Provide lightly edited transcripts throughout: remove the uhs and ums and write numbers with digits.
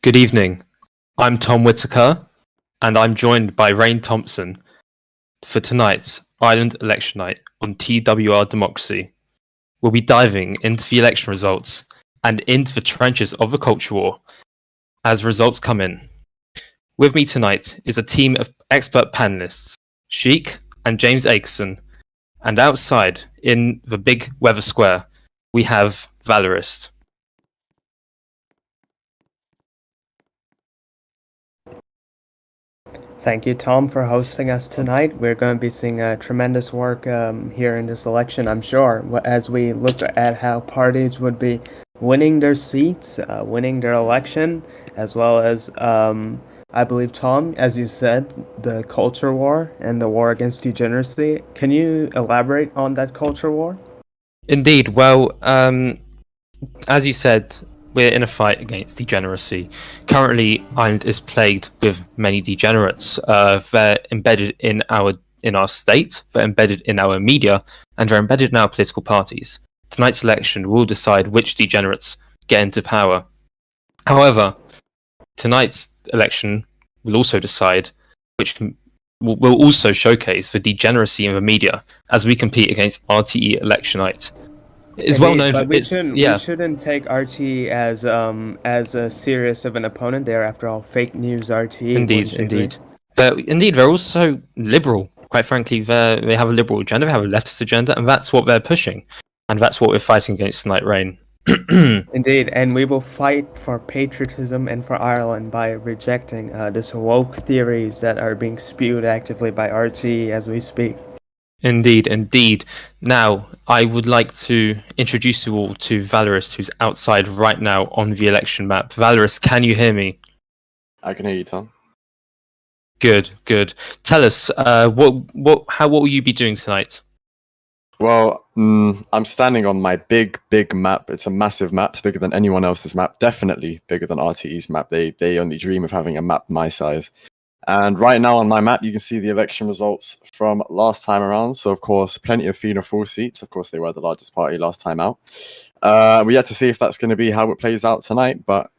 Good evening. I'm Tom Whitaker, and I'm joined by Rain Thompson for tonight's Ireland Election Night on TWR Democracy. We'll be diving into the election results and into the trenches of the culture war as results come in. With me tonight is a team of expert panelists, Sheik and James Akeson, and outside in the big weather square, we have Valorist. Thank you, Tom, for hosting us tonight. We're going to be seeing tremendous work here in this election, I'm sure, as we look at how parties would be winning their seats, winning their election, as well as, I believe, Tom, as you said, the culture war and the war against degeneracy. Can you elaborate on that culture war? Indeed. Well, as you said, we're in a fight against degeneracy. Currently, Ireland is plagued with many degenerates. They're embedded in our state, they're embedded in our media, and they're embedded in our political parties. Tonight's election will decide which degenerates get into power. However, tonight's election will also decide which will also showcase the degeneracy in the media as we compete against RTE election night. It's well known. But we shouldn't take RTE as a serious of an opponent. They're, after all, fake news RTE. Indeed. They're also liberal. Quite frankly, they have a liberal agenda, they have a leftist agenda, and that's what they're pushing, and that's what we're fighting against tonight, Rain. Indeed, and we will fight for patriotism and for Ireland by rejecting this woke theories that are being spewed actively by RTE as we speak. Indeed. Now, I would like to introduce you all to Valorist, who's outside right now on the election map. Valorist, can you hear me? I can hear you, Tom. Good. Tell us, what will you be doing tonight? Well, I'm standing on my big map. It's a massive map. It's bigger than anyone else's map. Definitely bigger than RTE's map. They only dream of having a map my size. And right now on my map, you can see the election results from last time around. So, of course, plenty of Fianna Fáil seats. Of course, they were the largest party last time out. We yet to see if that's going to be how it plays out tonight. But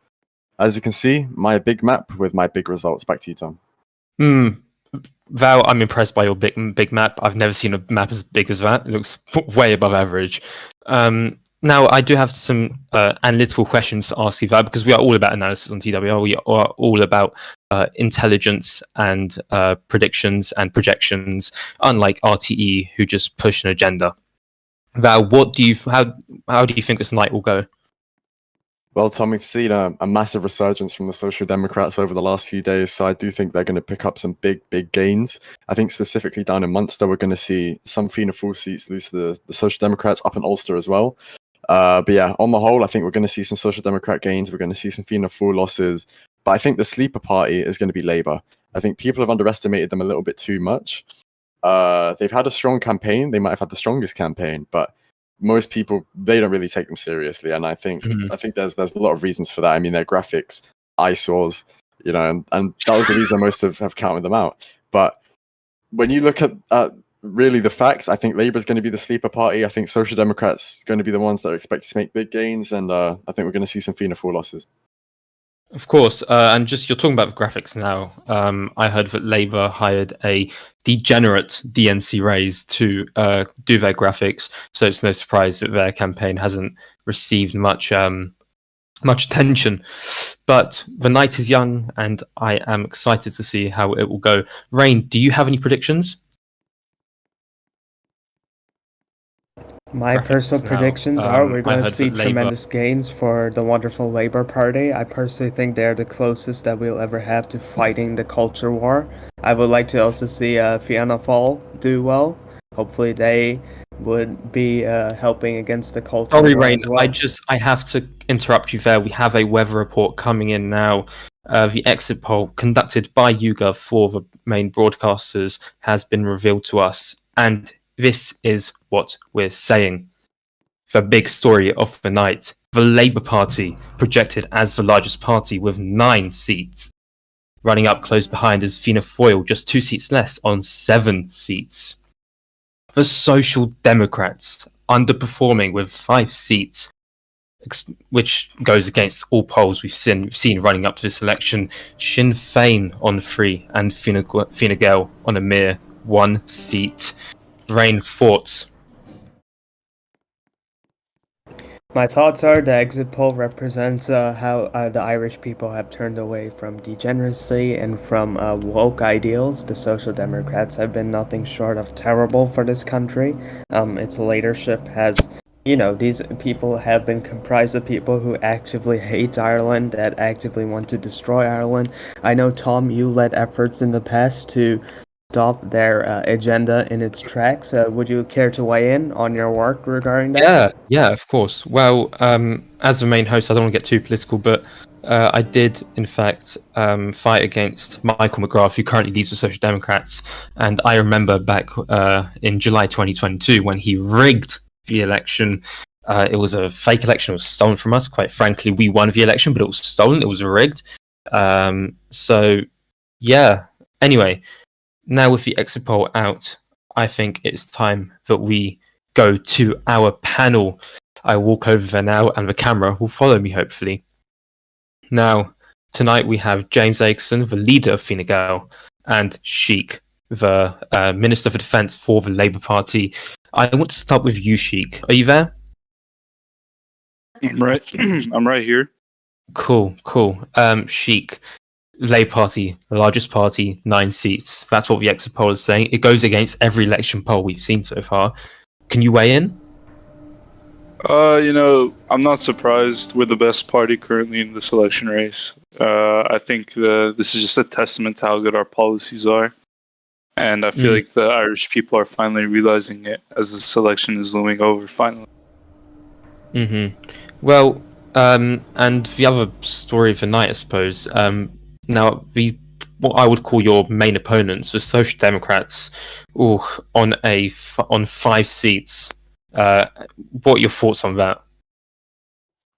as you can see, my big map with my big results. Back to you, Tom. Val, I'm impressed by your big map. I've never seen a map as big as that. It looks way above average. Now, I do have some analytical questions to ask you, Val, because we are all about analysis on TWR. We are all about intelligence and predictions and projections, unlike RTE, who just push an agenda. Val, how do you think this night will go? Well, Tom, we've seen a massive resurgence from the Social Democrats over the last few days, so I do think they're going to pick up some big gains. I think specifically down in Munster, we're going to see some Fianna Fáil seats lose to the Social Democrats, up in Ulster as well. But yeah, on the whole, I think we're going to see some Social Democrat gains. We're going to see some Fianna Fáil losses. But I think the sleeper party is going to be Labour. I think people have underestimated them a little bit too much. They've had a strong campaign. They might have had the strongest campaign, but most people, they don't really take them seriously. And I think there's a lot of reasons for that. I mean, their graphics, eyesores, and that was the reason most have counted them out. But when you look at really the facts, I think Labour is going to be the sleeper party. I think Social Democrats going to be the ones that are expected to make big gains. And I think we're going to see some Fianna Fáil losses. Of course, and just you're talking about the graphics now. I heard that Labour hired a degenerate DNC Rays to do their graphics, so it's no surprise that their campaign hasn't received much attention. But the night is young, and I am excited to see how it will go. Rain, do you have any predictions? My personal predictions are we're going to see tremendous gains for the wonderful Labour Party. I personally think they're the closest that we'll ever have to fighting the culture war. I would like to also see Fianna Fáil do well. Hopefully they would be helping against the culture war. Sorry, Rain, as well. I have to interrupt you there. We have a weather report coming in now. The exit poll conducted by YouGov for the main broadcasters has been revealed to us, and this is what we're saying. The big story of the night. The Labour Party projected as the largest party with 9 seats. Running up close behind is Fianna Fáil, just 2 seats less on 7 seats. The Social Democrats underperforming with 5 seats. which goes against all polls we've seen running up to this election. Sinn Féin on 3 and Fine Gael on a mere 1 seat. Rain, thoughts? My thoughts are the exit poll represents how the Irish people have turned away from degeneracy and from woke ideals. The Social Democrats have been nothing short of terrible for this country. Its leadership has, these people have been comprised of people who actively hate Ireland, that actively want to destroy Ireland. I know, Tom, you led efforts in the past to stop their agenda in its tracks. Would you care to weigh in on your work regarding that? Yeah, of course. Well, as the main host, I don't want to get too political, but I did, in fact, fight against Michael McGrath, who currently leads the Social Democrats. And I remember back in July 2022 when he rigged the election. It was a fake election. It was stolen from us. Quite frankly, we won the election, but it was stolen. It was rigged. So, yeah. Anyway, now with the exit poll out, I think it's time that we go to our panel. I walk over there now, and the camera will follow me, hopefully. Now, tonight we have James Aikson, the leader of Fine Gael, and Sheik, the Minister for Defence for the Labour Party. I want to start with you, Sheik. Are you there? I'm right. I'm right here. Cool. Sheik, Labour Party, the largest party, 9 seats. That's what the exit poll is saying. It goes against every election poll we've seen so far. Can you weigh in? I'm not surprised. We're the best party currently in this election race. I think this is just a testament to how good our policies are. And I feel like the Irish people are finally realizing it as this election is looming over, finally. Well, and the other story of the night, I suppose. Now, what I would call your main opponents, the Social Democrats, on 5 seats. What are your thoughts on that?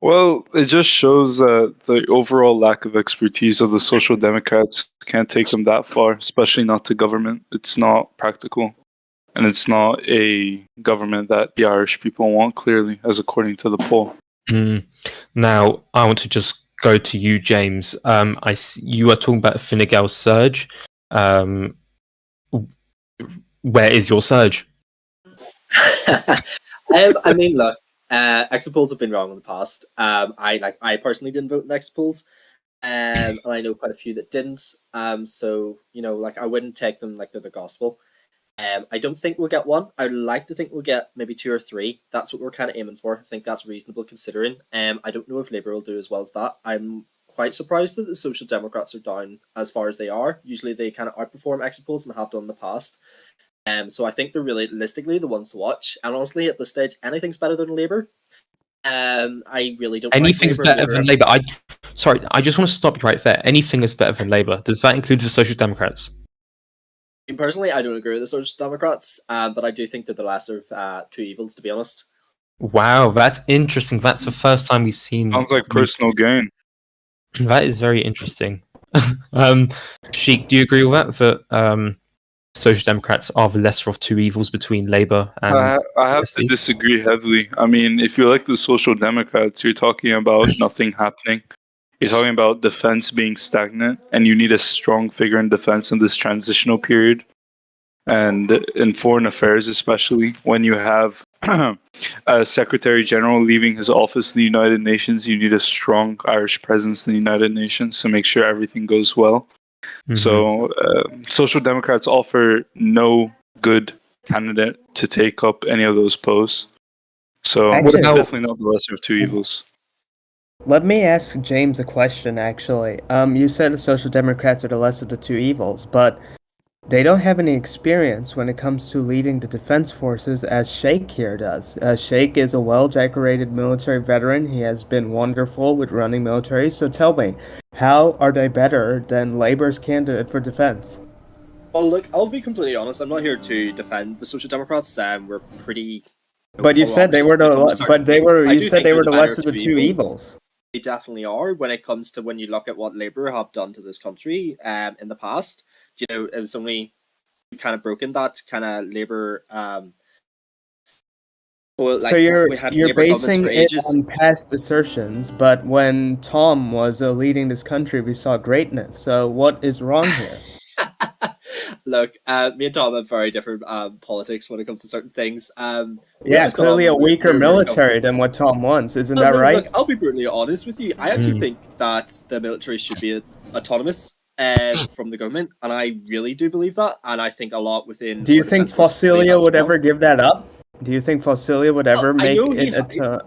Well, it just shows that the overall lack of expertise of the Social Democrats can't take them that far, especially not to government. It's not practical. And it's not a government that the Irish people want, clearly, as according to the poll. Now, I want to just go to you, James. You are talking about a Fine Gael surge. Where is your surge? I mean, look, exit polls have been wrong in the past. I personally didn't vote in exit polls, and I know quite a few that didn't. So I wouldn't take them like they're the gospel. I don't think we'll get one. I'd like to think we'll get maybe 2 or 3. That's what we're kind of aiming for. I think that's reasonable considering. I don't know if Labour will do as well as that. I'm quite surprised that the Social Democrats are down as far as they are. Usually they kind of outperform exit polls and have done in the past. So I think they're realistically the ones to watch. And honestly, at this stage, anything's better than Labour. I really don't. Anything's like better than Labour. Sorry, I just want to stop you right there. Anything is better than Labour. Does that include the Social Democrats? Personally, I don't agree with the Social Democrats, but I do think they're the lesser of 2 evils, to be honest. Wow, that's interesting. That's the first time we've seen. Sounds like personal gain. That is very interesting. Sheik, do you agree with that? That Social Democrats are the lesser of 2 evils between Labour and... I have to disagree heavily. I mean, if you like the Social Democrats, you're talking about nothing happening. You're talking about defense being stagnant, and you need a strong figure in defense in this transitional period. And in foreign affairs, especially, when you have a Secretary General leaving his office in the United Nations, you need a strong Irish presence in the United Nations to make sure everything goes well. So Social Democrats offer no good candidate to take up any of those posts. So definitely not the lesser of 2 evils. Let me ask James a question, actually. You said the Social Democrats are the less of the 2 evils, but they don't have any experience when it comes to leading the defense forces as Sheikh here does. Sheikh is a well-decorated military veteran. He has been wonderful with running military. So tell me, how are they better than Labour's candidate for defense? Well, look, I'll be completely honest. I'm not here to defend the Social Democrats. We're pretty... But you said they were You said they were the less of the 2 evils. They definitely are when it comes to when you look at what Labour have done to this country in the past. It was only kind of broken that kind of Labour Well, So like you're we had you're Labour governments basing for it ages. on past assertions, but when Tom was leading this country, we saw greatness. So what is wrong here? Look, me and Tom have very different politics when it comes to certain things. We Yeah, always got on clearly when a weaker we were in military government. than what Tom wants, isn't Well, that no, look, right? I'll be brutally honest with you. I actually think that the military should be autonomous from the government, and I really do believe that. And I think a lot within Do you our think defense forces believe that Fossilia as would well. ever give that up? Do you think Fossilia would Well, ever I make know it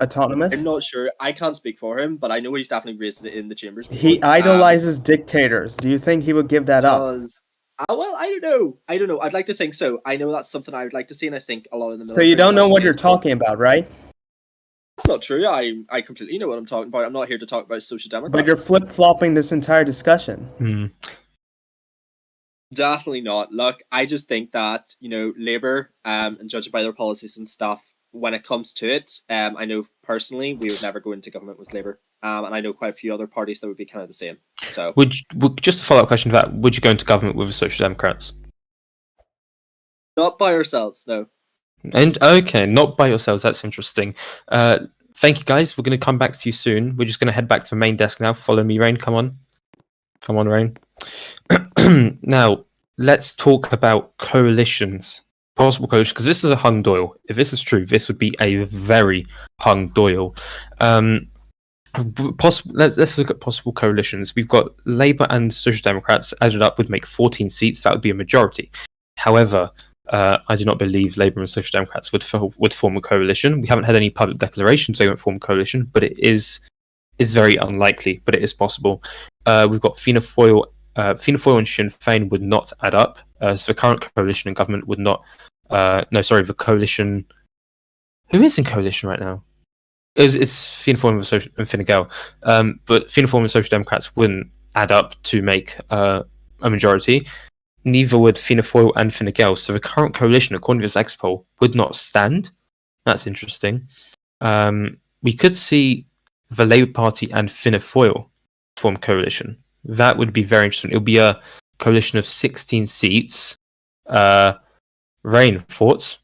autonomous? I'm not sure. I can't speak for him, but I know he's definitely raised it in the chambers before. He idolizes dictators. Do you think he would give that up? Does well, I don't know. I don't know. I'd like to think so. I know that's something I would like to see, and I think a lot of the So military. you don't would know like to what see you're as well. talking about, right? That's not true. I completely know what I'm talking about. I'm not here to talk about social democrats. But you're flip-flopping this entire discussion. Definitely not. Look, I just think that Labour, and judging by their policies and stuff, when it comes to it, I know personally we would never go into government with Labour, and I know quite a few other parties that would be kind of the same. So, Just a follow-up question to that: would you go into government with the Social Democrats? not by ourselves, no. And okay, not by yourselves. That's interesting. Thank you, guys. We're going to come back to you soon. We're just going to head back to the main desk now. Follow me, Rain. Come on, Rain. Now, let's talk about coalitions, possible coalitions, because this is a hung doyle. If this is true, this would be a very hung doyle. Let's look at possible coalitions. We've got Labour and Social Democrats added up would make 14 seats. That would be a majority. However, I do not believe Labour and Social Democrats would form a coalition. We haven't had any public declarations they won't form a coalition, but it is very unlikely, but it is possible. We've got Fianna Fáil and Sinn Féin would not add up. So the current coalition in government would not. The coalition. Who is in coalition right now? It's Fianna Fáil and Fine Gael. But Fianna Fáil and Social Democrats wouldn't add up to make a majority. Neither would Fianna Fáil and Fine Gael. So the current coalition, according to this exit poll, would not stand. That's interesting. We could see the Labour Party and Fianna Fáil form a coalition. That would be very interesting. It would be a coalition of 16 seats. Rain, thoughts?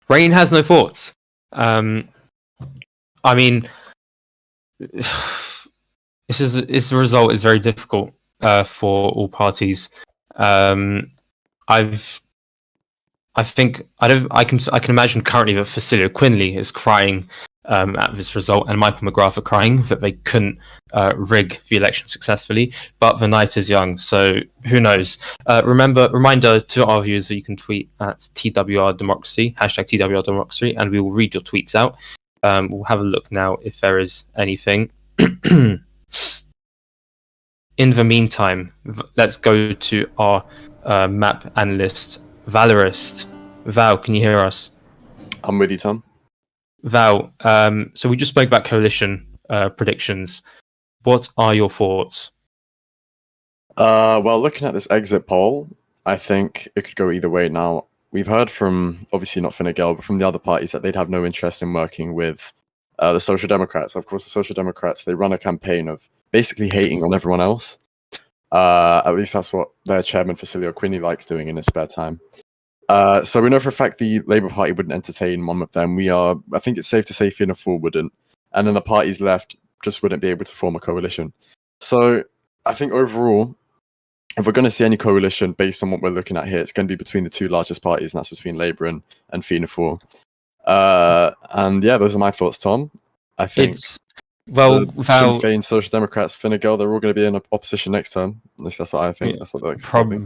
Rain has no thoughts. I mean, the result is very difficult for all parties. I can imagine currently that Facilia Quinley is crying at this result, and Michael McGrath are crying that they couldn't rig the election successfully. But the night is young, so who knows? Reminder to our viewers that you can tweet at TWR Democracy, #TWR Democracy, and we will read your tweets out. We'll have a look now if there is anything. In the meantime, let's go to our map analyst, Valorist. Val, can you hear us? I'm with you, Tom. Val, so we just spoke about coalition predictions. What are your thoughts? Well, looking at this exit poll, I think it could go either way. Now, we've heard from, obviously not Fine Gael, but from the other parties that they'd have no interest in working with the Social Democrats. Of course, the Social Democrats, they run a campaign of basically hating on everyone else. At least that's what their chairman, Facilia Quinley, likes doing in his spare time. So we know for a fact the Labour Party wouldn't entertain one of them. I think it's safe to say Fianna Fáil wouldn't. And then the parties left just wouldn't be able to form a coalition. So I think overall, if we're going to see any coalition based on what we're looking at here, it's going to be between the two largest parties, and that's between Labour and Fianna Fáil. And yeah, those are my thoughts, Tom. I think Val, Sinn Féin, Social Democrats, Fine Gael, they're all going to be in opposition next term. At least that's what I think. That's what they're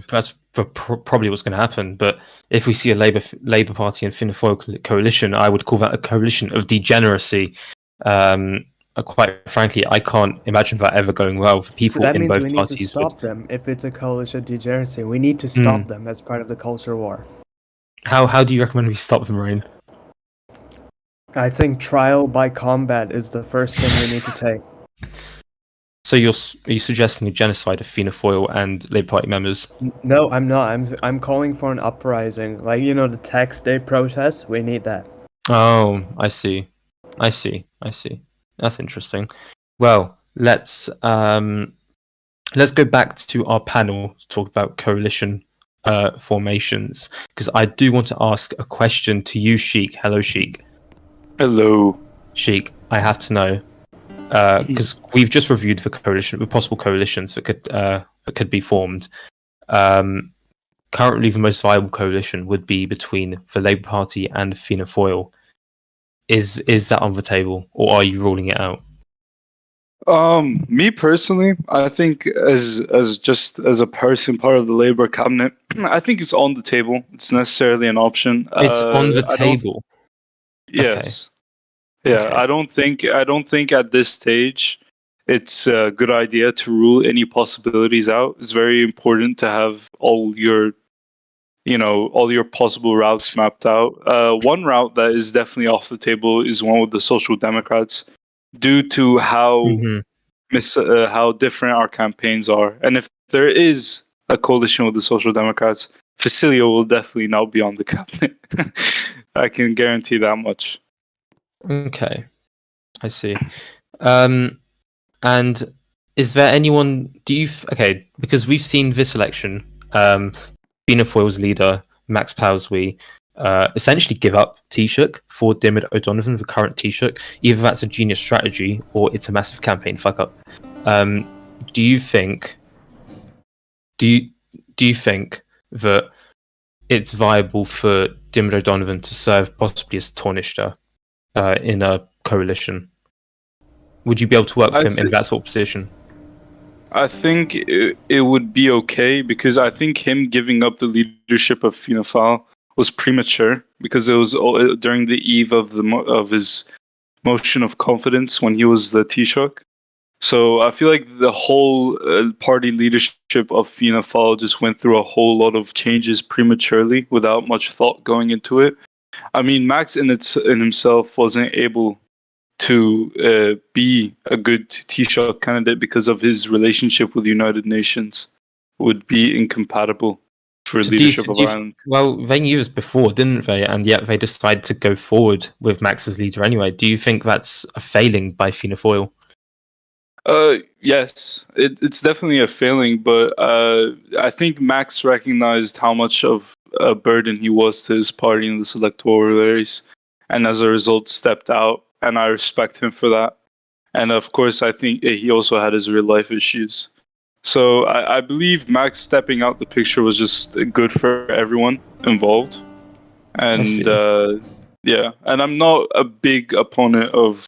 that's probably what's going to happen. But if we see a Labour Party and Fianna Fáil coalition, I would call that a coalition of degeneracy. Quite frankly, I can't imagine that ever going well for people in both parties. So that means we need to stop them. If it's a coalition of degeneracy, we need to stop them as part of the culture war. How do you recommend we stop them, Rain? I think trial by combat is the first thing we need to take. So are you suggesting a genocide of Fianna Fáil and Labour Party members? No, I'm not. I'm calling for an uprising. Like, the tax day protests. We need that. Oh, I see. That's interesting. Well, let's let's go back to our panel to talk about coalition formations, because I do want to ask a question to you, Sheik. Hello, Sheik. Hello. Sheik, I have to know, because we've just reviewed the possible coalitions that could be formed. Currently, the most viable coalition would be between the Labour Party and Fianna Fáil. Is that on the table, or are you ruling it out? Me personally, I think as a person part of the Labour cabinet, I think it's on the table. It's necessarily an option. It's on the I don't. table. Yes. Yeah. Okay. I don't think at this stage it's a good idea to rule any possibilities out. It's very important to have all your possible routes mapped out. One route that is definitely off the table is one with the Social Democrats, due to how how different our campaigns are. And if there is a coalition with the Social Democrats, Facilio will definitely not be on the cabinet. I can guarantee that much. Okay, I see. And is there anyone? Okay? Because we've seen this election. Fianna Fáil's leader Max Powswy essentially give up Taoiseach for Diarmuid O'Donovan, the current Taoiseach. Either that's a genius strategy or it's a massive campaign fuck up. Do you think that it's viable for Diarmuid O'Donovan to serve possibly as Taoiseach in a coalition? Would you be able to work with him in that sort of position? I think it would be okay, because I think him giving up the leadership of Fianna Fáil was premature, because it was during the eve of his motion of confidence when he was the Taoiseach. So I feel like the whole party leadership of Fianna Fáil just went through a whole lot of changes prematurely without much thought going into it. I mean, Max in himself wasn't able to be a good Taoiseach candidate because of his relationship with the United Nations would be incompatible for leadership of Ireland. Well, they knew this before, didn't they? And yet they decided to go forward with Max as leader anyway. Do you think that's a failing by Fianna Fáil? Yes, it's definitely a failing, but I think Max recognized how much of a burden he was to his party in this electoral race, and as a result stepped out, and I respect him for that. And of course, I think he also had his real life issues. So I believe Max stepping out the picture was just good for everyone involved. And yeah, and I'm not a big opponent of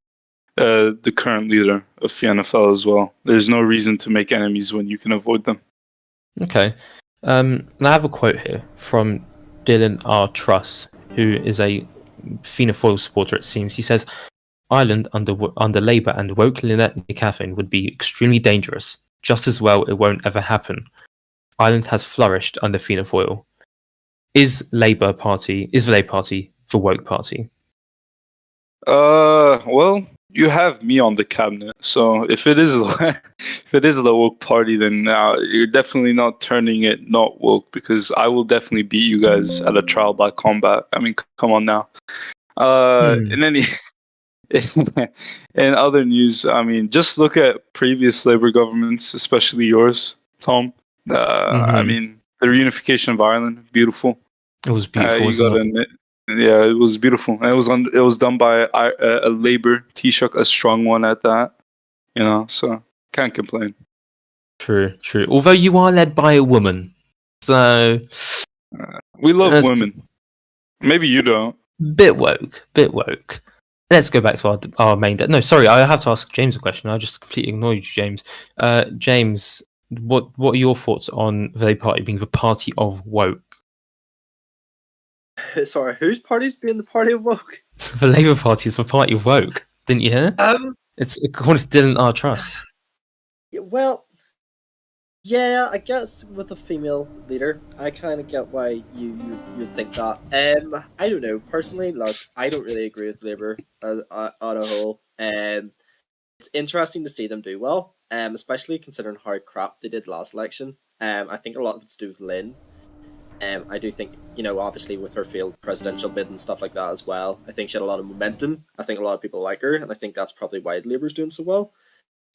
the current leader of Fianna Fáil as well. There's no reason to make enemies when you can avoid them. Okay. And I have a quote here from Dylan R. Truss, who is a Fianna Fáil supporter, it seems. He says, Ireland under Labour and woke Lynette Catherine would be extremely dangerous. Just as well, it won't ever happen. Ireland has flourished under Fianna Fáil. Is the Labour Party the woke party? Well, you have me on the cabinet, so if it is the woke party, then you're definitely not turning it not woke, because I will definitely beat you guys at a trial by combat. I mean, come on now. In other news, I mean, just look at previous Labour governments, especially yours, Tom. I mean, the reunification of Ireland, beautiful. It was beautiful. You got to admit, yeah, it was beautiful. And it was done by a Labour Taoiseach, a strong one at that. You know, so can't complain. True. Although you are led by a woman, so we love women. Maybe you don't. Bit woke. Let's go back to our main. No, sorry, I have to ask James a question. I just completely ignored you, James. James, what are your thoughts on the Labour Party being the party of woke? Sorry, whose party's being the party of woke? The Labour Party is the party of woke. Didn't you hear? It's according to Dylan R. Truss. Well, yeah, I guess with a female leader, I kind of get why you think that. I don't know. Personally, look, I don't really agree with Labour on a whole. It's interesting to see them do well, especially considering how crap they did last election. I think a lot of it's to do with Lynn. I do think, obviously with her failed presidential bid and stuff like that as well, I think she had a lot of momentum. I think a lot of people like her, and I think that's probably why Labour's doing so well.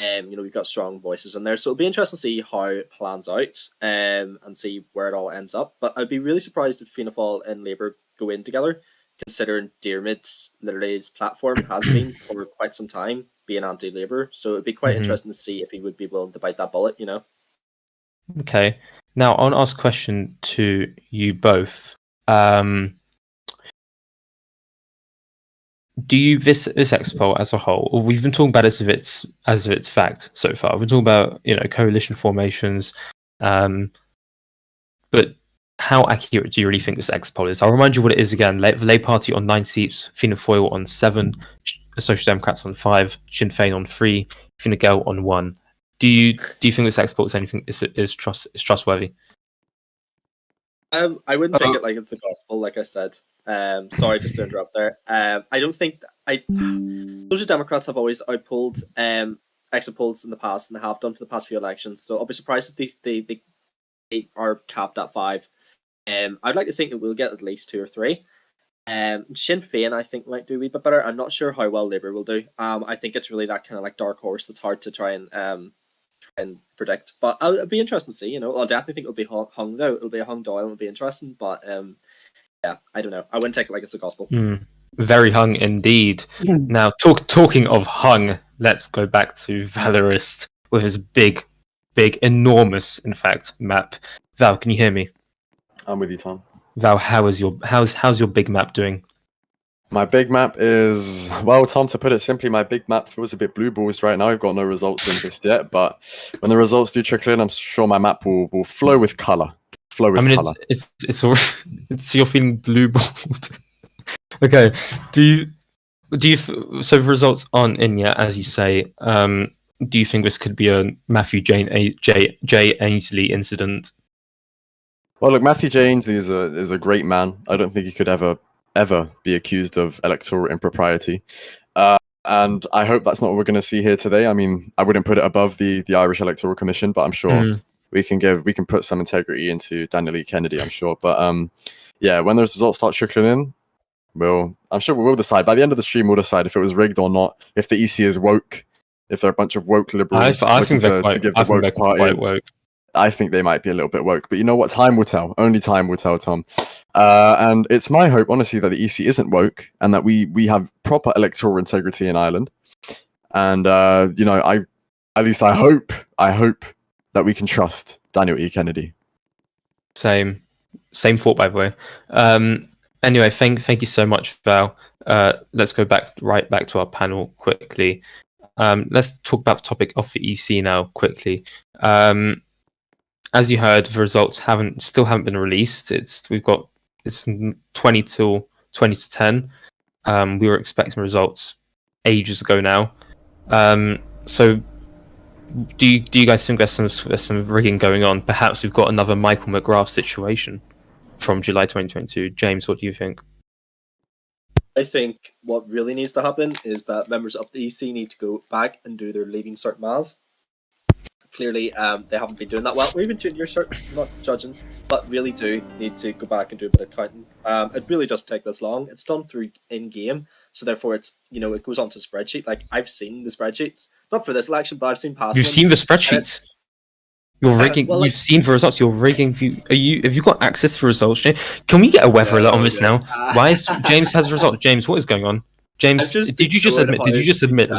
We've got strong voices in there, so it'll be interesting to see how it plans out, and see where it all ends up. But I'd be really surprised if Fianna Fáil and Labour go in together, considering Diarmid's literally his platform has been for quite some time being anti-Labour. So it'd be quite interesting to see if he would be willing to bite that bullet. Okay. Now I want to ask a question to you both. Do you this expo as a whole? Or we've been talking about it as of its fact so far. We're talking about coalition formations, but how accurate do you really think this expo is? I'll remind you what it is again. The Labour Party on 9 seats, Fianna Fáil on 7, Social Democrats on 5, Sinn Féin on 3, Fine Gael on 1. Do you think this expo is anything is trustworthy? I wouldn't take it like it's the gospel, like I said. Sorry, just to interrupt there. I don't think Social Democrats have always outpolled exit polls in the past, and they have done for the past few elections. So I'll be surprised if they are capped at 5. I'd like to think that we'll get at least 2 or 3. Sinn Féin, I think, might do a wee bit better. I'm not sure how well Labour will do. I think it's really that kind of like dark horse that's hard to try and predict. But it'll be interesting to see. I definitely think it'll be hung though. It'll be a hung dial. It'll be interesting. But yeah, I don't know. I wouldn't take it like it's the gospel. Very hung indeed. Now, talking of hung, let's go back to Valorist with his big, enormous, in fact, map. Val, can you hear me? I'm with you, Tom. Val, how's your big map doing? My big map is, well, Tom, to put it simply, my big map feels a bit blue balls right now. I've got no results in just yet, but when the results do trickle in, I'm sure my map will flow with colour. Colour. It's you're feeling blue balled. Okay. Do you so the results aren't in yet, as you say. Do you think this could be a Matthew J. Ainsley incident? Well, look, Matthew J. Ainsley is a great man. I don't think he could ever be accused of electoral impropriety. And I hope that's not what we're going to see here today. I mean, I wouldn't put it above the Irish Electoral Commission, but I'm sure we can put some integrity into Daniel E. Kennedy, I'm sure. But yeah, when the results start trickling in, I'm sure we'll decide. By the end of the stream, we'll decide if it was rigged or not, if the EC is woke, if they're a bunch of woke liberals. I think they're quite woke. I think they might be a little bit woke, but you know what? Time will tell. Only time will tell, Tom. And it's my hope, honestly, that the EC isn't woke and that we have proper electoral integrity in Ireland. And I hope that we can trust Daniel E. Kennedy. Same thought, by the way. Anyway, thank you so much, Val. Let's go right back to our panel quickly. Let's talk about the topic of the EC now quickly. As you heard, the results still haven't been released. It's 20 to 10. We were expecting results ages ago now. So do you guys think there's some rigging going on? Perhaps we've got another Michael McGrath situation from July 2022. James, what do you think? I think what really needs to happen is that members of the EC need to go back and do their leaving cert maths. Clearly, they haven't been doing that well. Or even junior cert, not judging, but really do need to go back and do a bit of counting. It really doesn't take this long. It's done through in-game, so therefore it's it goes onto a spreadsheet. Like I've seen the spreadsheets, not for this election, but I've seen past. You've seen the spreadsheets. You're rigging. You've seen the results. You're rigging. Have you got access to results, James? Can we get a weather alert on this now? Why is James has results? James, what is going on? James, did you just admit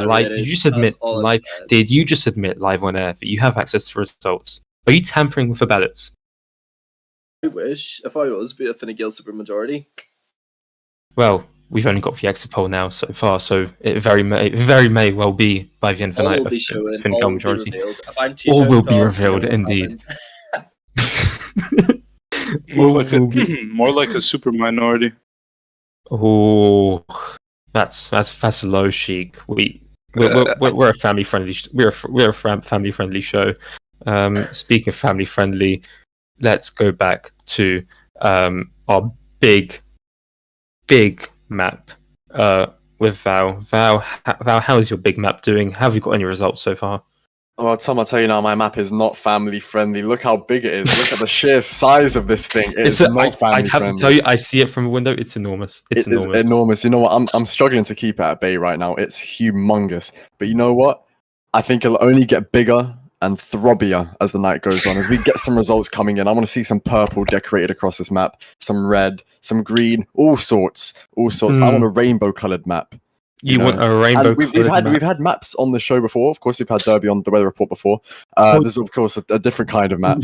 live on air that you have access to results? Are you tampering with the ballots? I wish if I was be a Fine Gael supermajority. Well, we've only got the exit poll now so far, so it very may well be by the end of the night a Fine Gael majority. All will be revealed, indeed. More like a super minority. Oh. That's low chic. We're a family friendly. We're a family friendly show. Speaking of family friendly, let's go back to our big map with Val. Val, how is your big map doing? Have you got any results so far? Oh, Tom, I'll tell you now, my map is not family friendly. Look how big it is. Look at the sheer size of this thing. It's not family friendly. I'd have to tell you, I see it from a window. It's enormous. It's enormous. Enormous. You know what? I'm struggling to keep it at bay right now. It's humongous. But you know what? I think it'll only get bigger and throbbier as the night goes on. As we get some results coming in, I want to see some purple decorated across this map, some red, some green, all sorts. I want a rainbow-colored map. You want a rainbow? And we've had maps on the show before. Of course, we've had Derby on the Weather Report before. There's of course a different kind of map,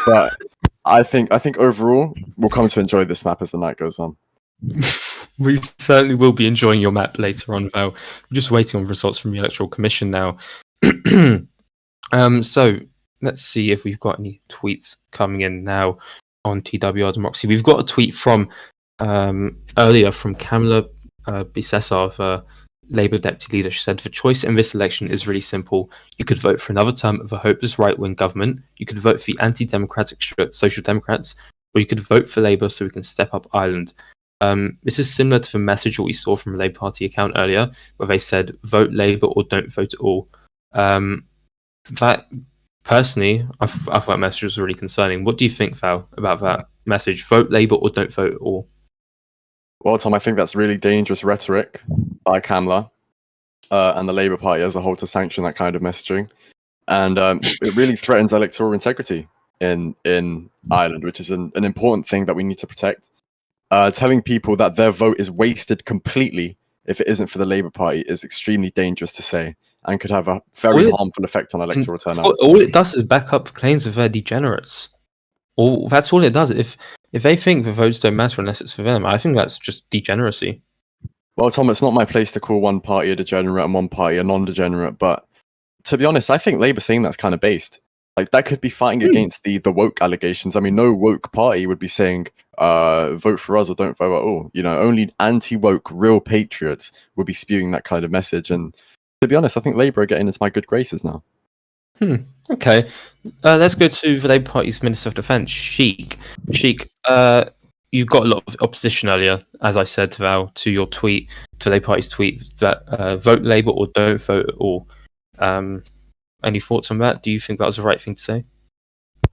but I think overall we'll come to enjoy this map as the night goes on. We certainly will be enjoying your map later on, Val. We're just waiting on results from the Electoral Commission now. So let's see if we've got any tweets coming in now on TWR Democracy. We've got a tweet from earlier from Kamala Bisesov, Labour deputy leader. She said, "The choice in this election is really simple. You could vote for another term of a hopeless right-wing government. You could vote for the anti-democratic Social Democrats, or you could vote for Labour so we can step up Ireland." This is similar to the message that we saw from a Labour Party account earlier, where they said, "Vote Labour or don't vote at all." That personally, I thought that message was really concerning. What do you think, Val, about that message? Vote Labour or don't vote at all? Well, Tom, I think that's really dangerous rhetoric by Kamala and the Labour Party as a whole to sanction that kind of messaging. And it really threatens electoral integrity in Ireland, which is an important thing that we need to protect. Telling people that their vote is wasted completely if it isn't for the Labour Party is extremely dangerous to say and could have a very harmful effect on electoral turnout. All it does is back up claims of their degenerates. That's all it does. If they think the votes don't matter unless it's for them, I think that's just degeneracy. Well, Tom, it's not my place to call one party a degenerate and one party a non-degenerate, but to be honest, I think Labour saying that's kind of based. Like, that could be fighting against the woke allegations. I mean, no woke party would be saying, vote for us or don't vote at all. You know, only anti-woke, real patriots would be spewing that kind of message. And to be honest, I think Labour are getting into my good graces now. Okay. Let's go to the Labour Party's Minister of Defence, Sheik. Sheik, you've got a lot of opposition earlier, as I said, Val, to your tweet, to Labour Party's tweet, that vote Labour or don't vote at all. Any thoughts on that? Do you think that was the right thing to say?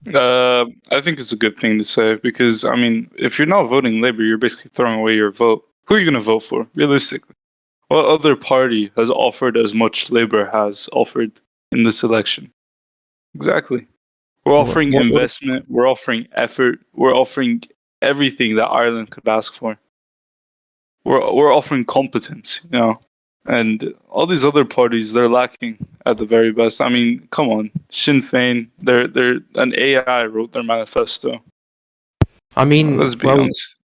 I think it's a good thing to say because, I mean, if you're not voting Labour, you're basically throwing away your vote. Who are you going to vote for, realistically? What other party has offered as much Labour has offered in this election? Exactly. We're offering investment, we're offering effort, we're offering everything that Ireland could ask for. We're offering competence, you know. And all these other parties, they're lacking at the very best. I mean, come on, Sinn Féin, they're an AI wrote their manifesto. I mean, let's be honest.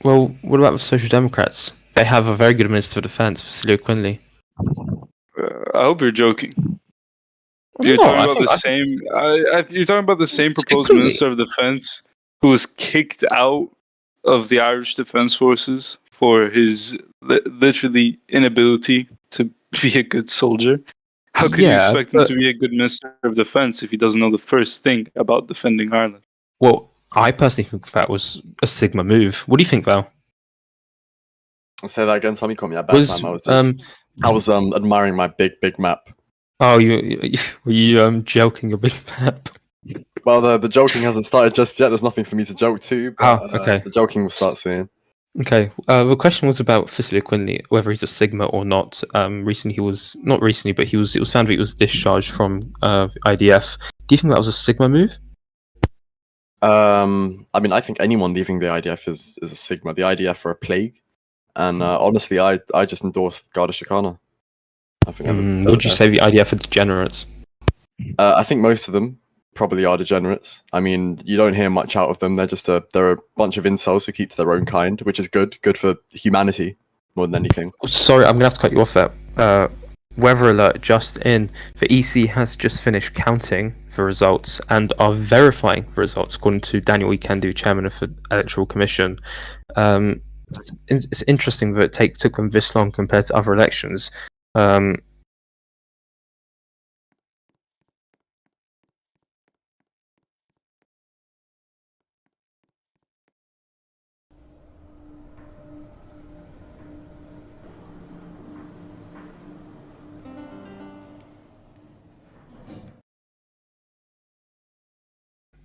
Well, what about the Social Democrats? They have a very good Minister of Defence, Cecilia Quinley. I hope you're joking. You're talking about the same. You're talking about the same proposed Minister of Defence who was kicked out of the Irish Defence Forces for his literally inability to be a good soldier. How can you expect him to be a good Minister of Defence if he doesn't know the first thing about defending Ireland? Well, I personally think that was a Sigma move. What do you think, Val? I'll say that again, Tommy. Caught me at bad time. I was admiring my big map. Oh, were you joking your big map? Well, the joking hasn't started just yet. There's nothing for me to joke to. But, okay. The joking will start soon. Okay. The question was about Cecilia Quinley, whether he's a Sigma or not. Recently, it was found that he was discharged from IDF. Do you think that was a Sigma move? I mean, I think anyone leaving the IDF is a Sigma. The IDF are a plague. And honestly, I just endorsed Garda Síochána. I think would you say the IDF are degenerates? I think most of them probably are degenerates. I mean, you don't hear much out of them. They're a bunch of incels who keep to their own kind, which is good for humanity more than anything. Sorry, I'm gonna have to cut you off there. Weather alert just in. The EC has just finished counting the results and are verifying the results, according to Daniel Ikandu, chairman of the Electoral Commission. It's interesting that it took them this long compared to other elections.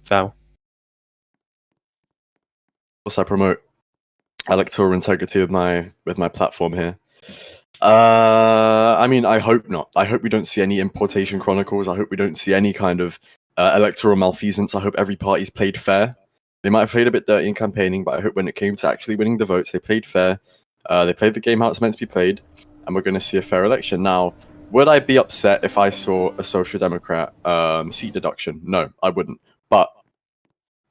Val. Also, I promote electoral integrity with my platform here. I mean, I hope not. I hope we don't see any importation chronicles. I hope we don't see any kind of electoral malfeasance. I hope every party's played fair. They might have played a bit dirty in campaigning, but I hope when it came to actually winning the votes, they played fair. They played the game how it's meant to be played, and we're going to see a fair election. Now, would I be upset if I saw a Social Democrat seat deduction? No, I wouldn't. But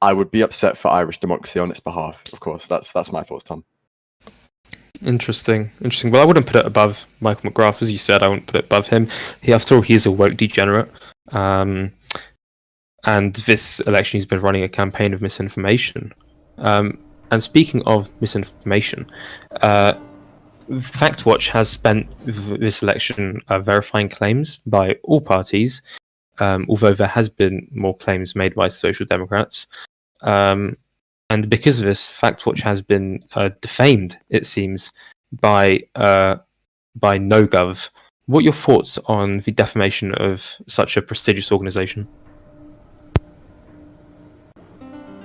I would be upset for Irish democracy on its behalf. Of course, that's my thoughts, Tom. Interesting. Well, I wouldn't put it above Michael McGrath, as you said. I wouldn't put it above him. After all, he's a woke degenerate. And this election, he's been running a campaign of misinformation. And speaking of misinformation, FactWatch has spent this election verifying claims by all parties, although there has been more claims made by Social Democrats. And because of this, FactWatch has been defamed, it seems, by NoGov. What are your thoughts on the defamation of such a prestigious organisation?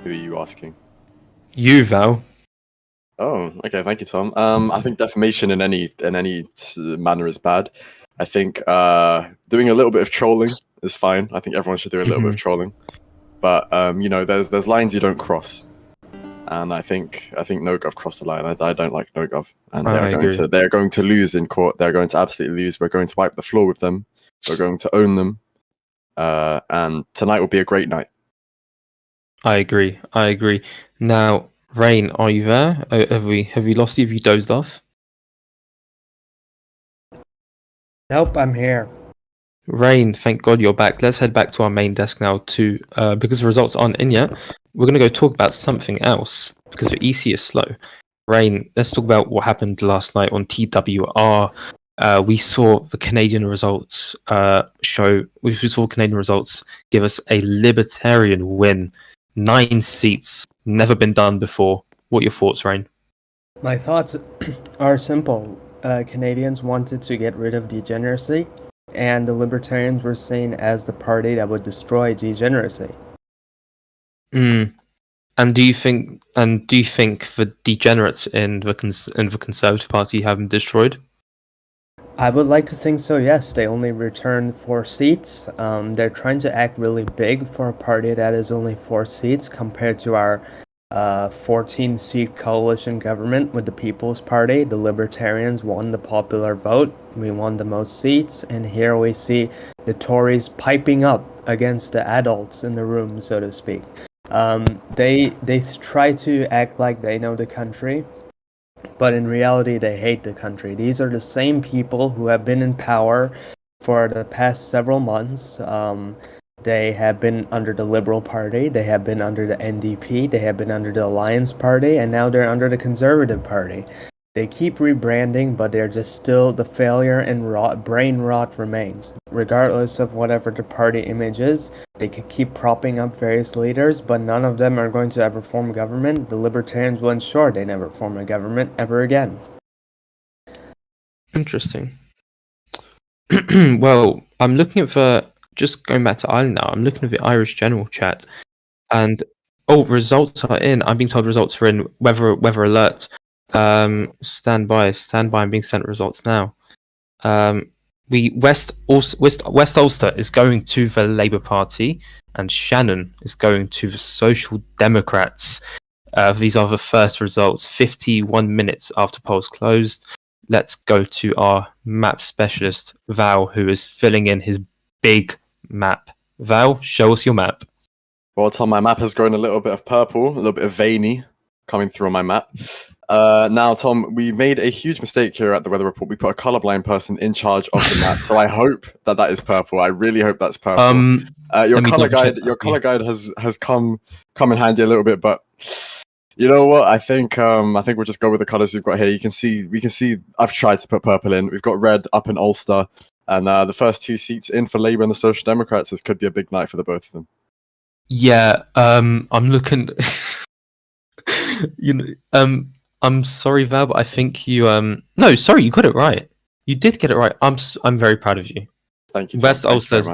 Who are you asking? You, Val. Oh, okay. Thank you, Tom. I think defamation in any manner is bad. I think doing a little bit of trolling is fine. I think everyone should do a little bit of trolling, but there's lines you don't cross, and I think NoGov crossed the line. I don't like NoGov, and they're going to lose in court. They're going to absolutely lose. We're going to wipe the floor with them. We're going to own them, and tonight will be a great night. I agree. Now, Rain, are you there? Have we lost you? Have you dozed off? Nope, I'm here. Rain, thank God you're back. Let's head back to our main desk now too, because the results aren't in yet. We're going to go talk about something else, because the EC is slow. Rain, let's talk about what happened last night on TWR. We saw the Canadian results we saw Canadian results give us a libertarian win. 9 seats, never been done before. What are your thoughts, Rain? My thoughts are simple. Canadians wanted to get rid of degeneracy, and the Libertarians were seen as the party that would destroy degeneracy. And do you think the degenerates in the Conservative Party have been destroyed? I would like to think so, yes. They only returned 4 seats. They're trying to act really big for a party that is only 4 seats compared to our 14-seat coalition government with the People's Party. The Libertarians won the popular vote. We won the most seats. And here we see the Tories piping up against the adults in the room, so to speak. They try to act like they know the country, but in reality, they hate the country. These are the same people who have been in power for the past several months. They have been under the Liberal Party, they have been under the NDP, they have been under the Alliance Party, and now they're under the Conservative Party. They keep rebranding, but they're just still the failure and brain rot remains. Regardless of whatever the party image is, they can keep propping up various leaders, but none of them are going to ever form government. The Libertarians will ensure they never form a government ever again. Interesting. Well, I'm looking at just going back to Ireland now. I'm looking at the Irish general chat, and results are in. I'm being told results are in. Weather alert. Stand by. I'm being sent results now. West Ulster is going to the Labour Party, and Shannon is going to the Social Democrats. These are the first results, 51 minutes after polls closed. Let's go to our map specialist, Val, who is filling in his big map. Val, show us your map. Well, Tom, my map has grown a little bit of purple, a little bit of veiny coming through on my map. Now, Tom, we made a huge mistake here at the weather report. We put a colorblind person in charge of the map, so I hope that is purple. I really hope that's purple. Your color guide has come in handy a little bit, but you know what? I think we'll just go with the colors we've got here. We can see. I've tried to put purple in. We've got red up in Ulster, and the first 2 seats in for Labour and the Social Democrats. This could be a big night for the both of them. Yeah, I'm looking. I'm sorry, Val, but I think you no, sorry, you got it right. You did get it right. I'm very proud of you. Thank you, Tom. West Ulster's.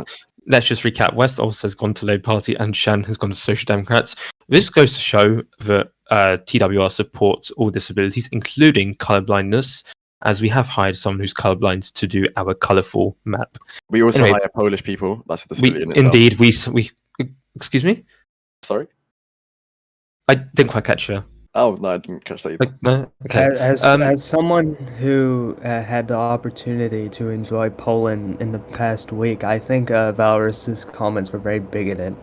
Let's just recap. West Ulster's gone to Labour Party, and Shan has gone to Social Democrats. This goes to show that TWR supports all disabilities, including colourblindness. as we have hired someone who's colorblind to do our colorful map. We also Anyway, hire Polish people. That's a disability in itself. Indeed, we. Excuse me, Sorry. I didn't quite catch you. Oh no, I didn't catch that either. Like, no, okay. As someone who had the opportunity to enjoy Poland in the past week, I think Valrus's comments were very bigoted.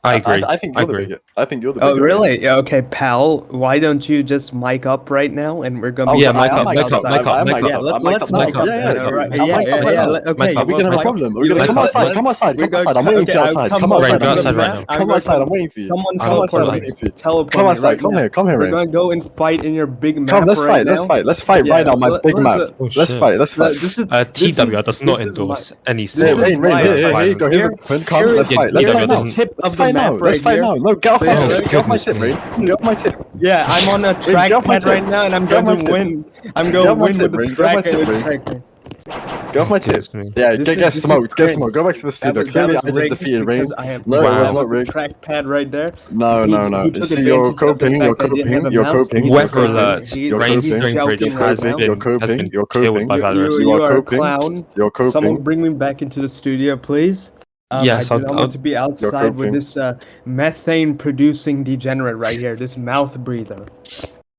I agree. I think you're the bigot. I think you're the Oh, bigot. really? Yeah, okay, pal. Why don't you just mic up right now, and we're gonna be yeah, talking mic up, outside. mic up, mic up. Yeah, let's mic mic up. up. Yeah, Yeah, right. I'm mic'd up right now. Okay, Mic up. We're gonna have a problem. We're gonna Mic come up. outside. Come outside. Come outside. I'm waiting for you outside. Come outside. Go outside right now. Come outside. I'm waiting for you. Someone I'm outside, I'm teleport waiting for you. me. Teleport Come me outside. right Come now. here. Come here, We're Rain. gonna go and fight in your big map Come, let's right fight. now. Let's fight. Let's fight Yeah, right now. My big map. Oh, Let's shit. fight. Let's fight. This is TWR does not this is endorse any this Hey, is sort of Rain, my- here you go. Here's a pen. Come, here let's is- fight. Let's here fight is now. the tip Let's of the fight now. map Let's right fight here. now. No, get off my Oh, tip. Get off my goodness tip, me. Rain. Get off my tip. Yeah, I'm on a get off my trackpad tip. right now, and I'm Get off going my to tip. win. I'm Get going off to my win tip, with the Rain. Get off my track tip, and the Rain. trackpad. Get off my tip. Goodness me. Yeah, This get is smoked. Get cringe. smoked. Go back to the studio. That Clearly, was I just rigged defeated Rain. because I have No, it Wow. was not the rigged. trackpad right there. No, He- no, no. he took See, you're advantage of the coping. You're fact I didn't have coping. a You're mouse. coping. He's You're Weather coping. alert. He's You're Rain's coping. steering bridge shouting has right now. You're been coping. You're killed coping. by You, Valorous. You are are a coping. clown. You're coping. Someone bring me back into the studio, please. Yes, I do not I'll- want to be outside with coping. this methane-producing degenerate right here. This mouth breather.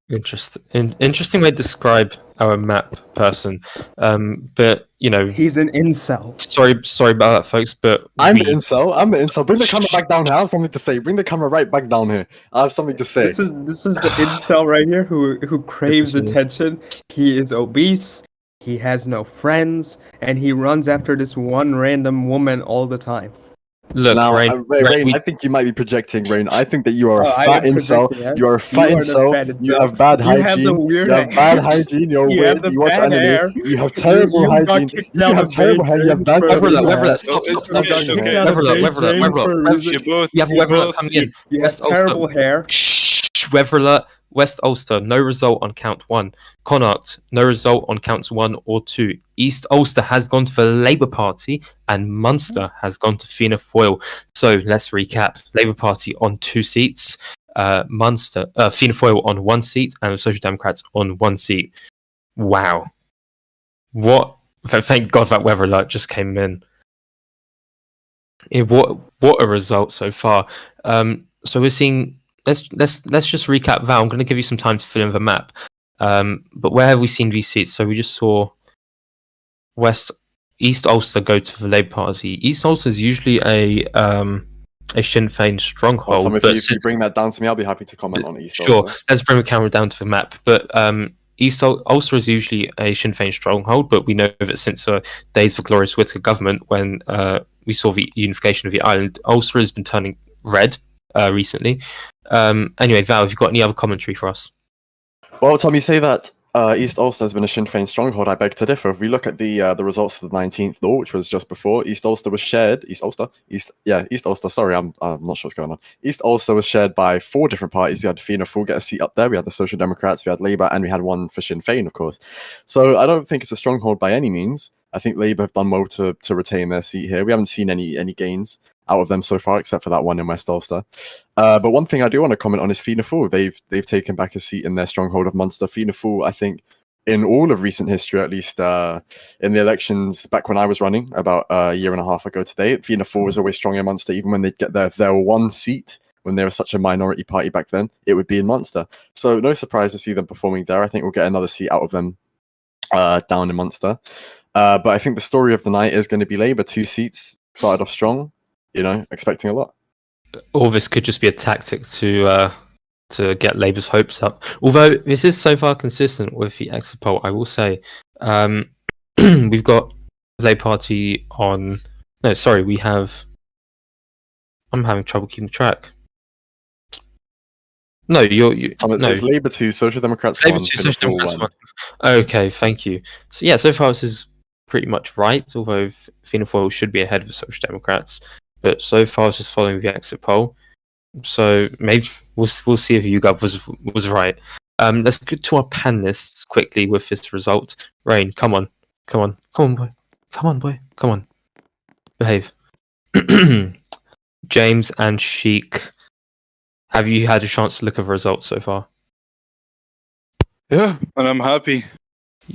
Interesting way to describe our map person. But you know, He's an incel. sorry about that, folks. But I'm we, the incel. I'm the incel. Bring the camera back down here. I have something to say. Bring the camera right back down here. I have something to say. This is the incel right here who craves Goodness me. attention. He is obese. He has no friends, and he runs after this one random woman all the time. look, Now, Rain, Rain, we- I think you might be projecting, Rain. I think that you are a Oh, I fat am incel. projecting, yeah? You are a fat You are the incel. fat You incel. have bad You have hygiene. the weird You have hair. bad hygiene. You're You have weird. the You watch bad anime. hair. You have terrible You got hygiene. kicked You out have of terrible hair. You have bad Beijing for a Weather alert, reason. stop, It's stop, okay, stop. it's okay. Weather alert, weather alert, weather alert. You both. You have you weather alert both- coming in. You have West Ulster. terrible hair. Shh, weather alert. West Ulster, no result on count 1. Connacht, no result on counts 1 or 2. East Ulster has gone to the Labour Party, and Munster has gone to Fianna Fáil. So let's recap: Labour Party on 2 seats, Munster, Fianna Fáil on 1 seat, and the Social Democrats on 1 seat. Wow, what? Thank God that weather alert just came in. What a result so far. So we're seeing. Let's just recap, Val. I'm going to give you some time to fill in the map. But where have we seen these seats? So we just saw East Ulster go to the Labour Party. East Ulster is usually a Sinn Féin stronghold. Tom, if but you bring that down to me, I'll be happy to comment on East sure, Ulster. let's bring the camera down to the map. But East Ulster is usually a Sinn Féin stronghold, but we know that since the days of the Glorious Whittaker government, when we saw the unification of the island, Ulster has been turning red recently. Anyway, Val, have you got any other commentary for us? Well, Tom, you say that East Ulster has been a Sinn Féin stronghold. I beg to differ. If we look at the results of the 19th law, which was just before, East Ulster was shared. East Ulster. Sorry, I'm not sure what's going on. East Ulster was shared by 4 different parties. We had Fianna Fáil get a seat up there. We had the Social Democrats. We had Labour, and we had one for Sinn Féin, of course. So I don't think it's a stronghold by any means. I think Labour have done well to retain their seat here. We haven't seen any gains out of them so far, except for that one in West Ulster. But one thing I do want to comment on is Fianna Fáil. They've taken back a seat in their stronghold of Munster. Fianna Fáil, I think, in all of recent history, at least in the elections back when I was running about a year and a half ago today, Fianna Fáil was always strong in Munster, even when they'd get their 1 seat. When they were such a minority party back then, it would be in Munster. So no surprise to see them performing there. I think we'll get another seat out of them down in Munster. But I think the story of the night is going to be Labour. 2 seats, started off strong. Expecting a lot. Or this could just be a tactic to get Labour's hopes up. Although this is so far consistent with the exit poll, I will say. We've got the Labour Party on. No, sorry, we have. I'm having trouble keeping track. No, Tom, it's Labour 2, Social Democrats Labour 1, 2, Fianna Social Fáil Democrats 1. 1. Okay, thank you. So yeah, so far this is pretty much right. Although Fianna Fáil should be ahead of the Social Democrats, but so far it's just following the exit poll. So maybe we'll see if YouGov was right. Let's get to our panelists quickly with this result. Rain, come on, boy, behave. James and Sheik, have you had a chance to look at the results so far? Yeah, and I'm happy.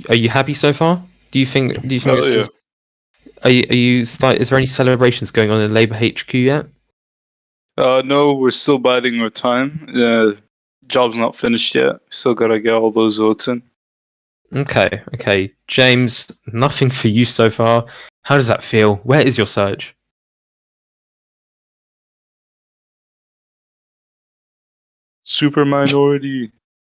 Are you happy so far? Do you think Hell this yeah. is? Is there any celebrations going on in Labour HQ yet? No, we're still biding our time. Job's not finished yet. Still gotta get all those votes in. Okay. James, nothing for you so far. How does that feel? Where is your surge? Super minority.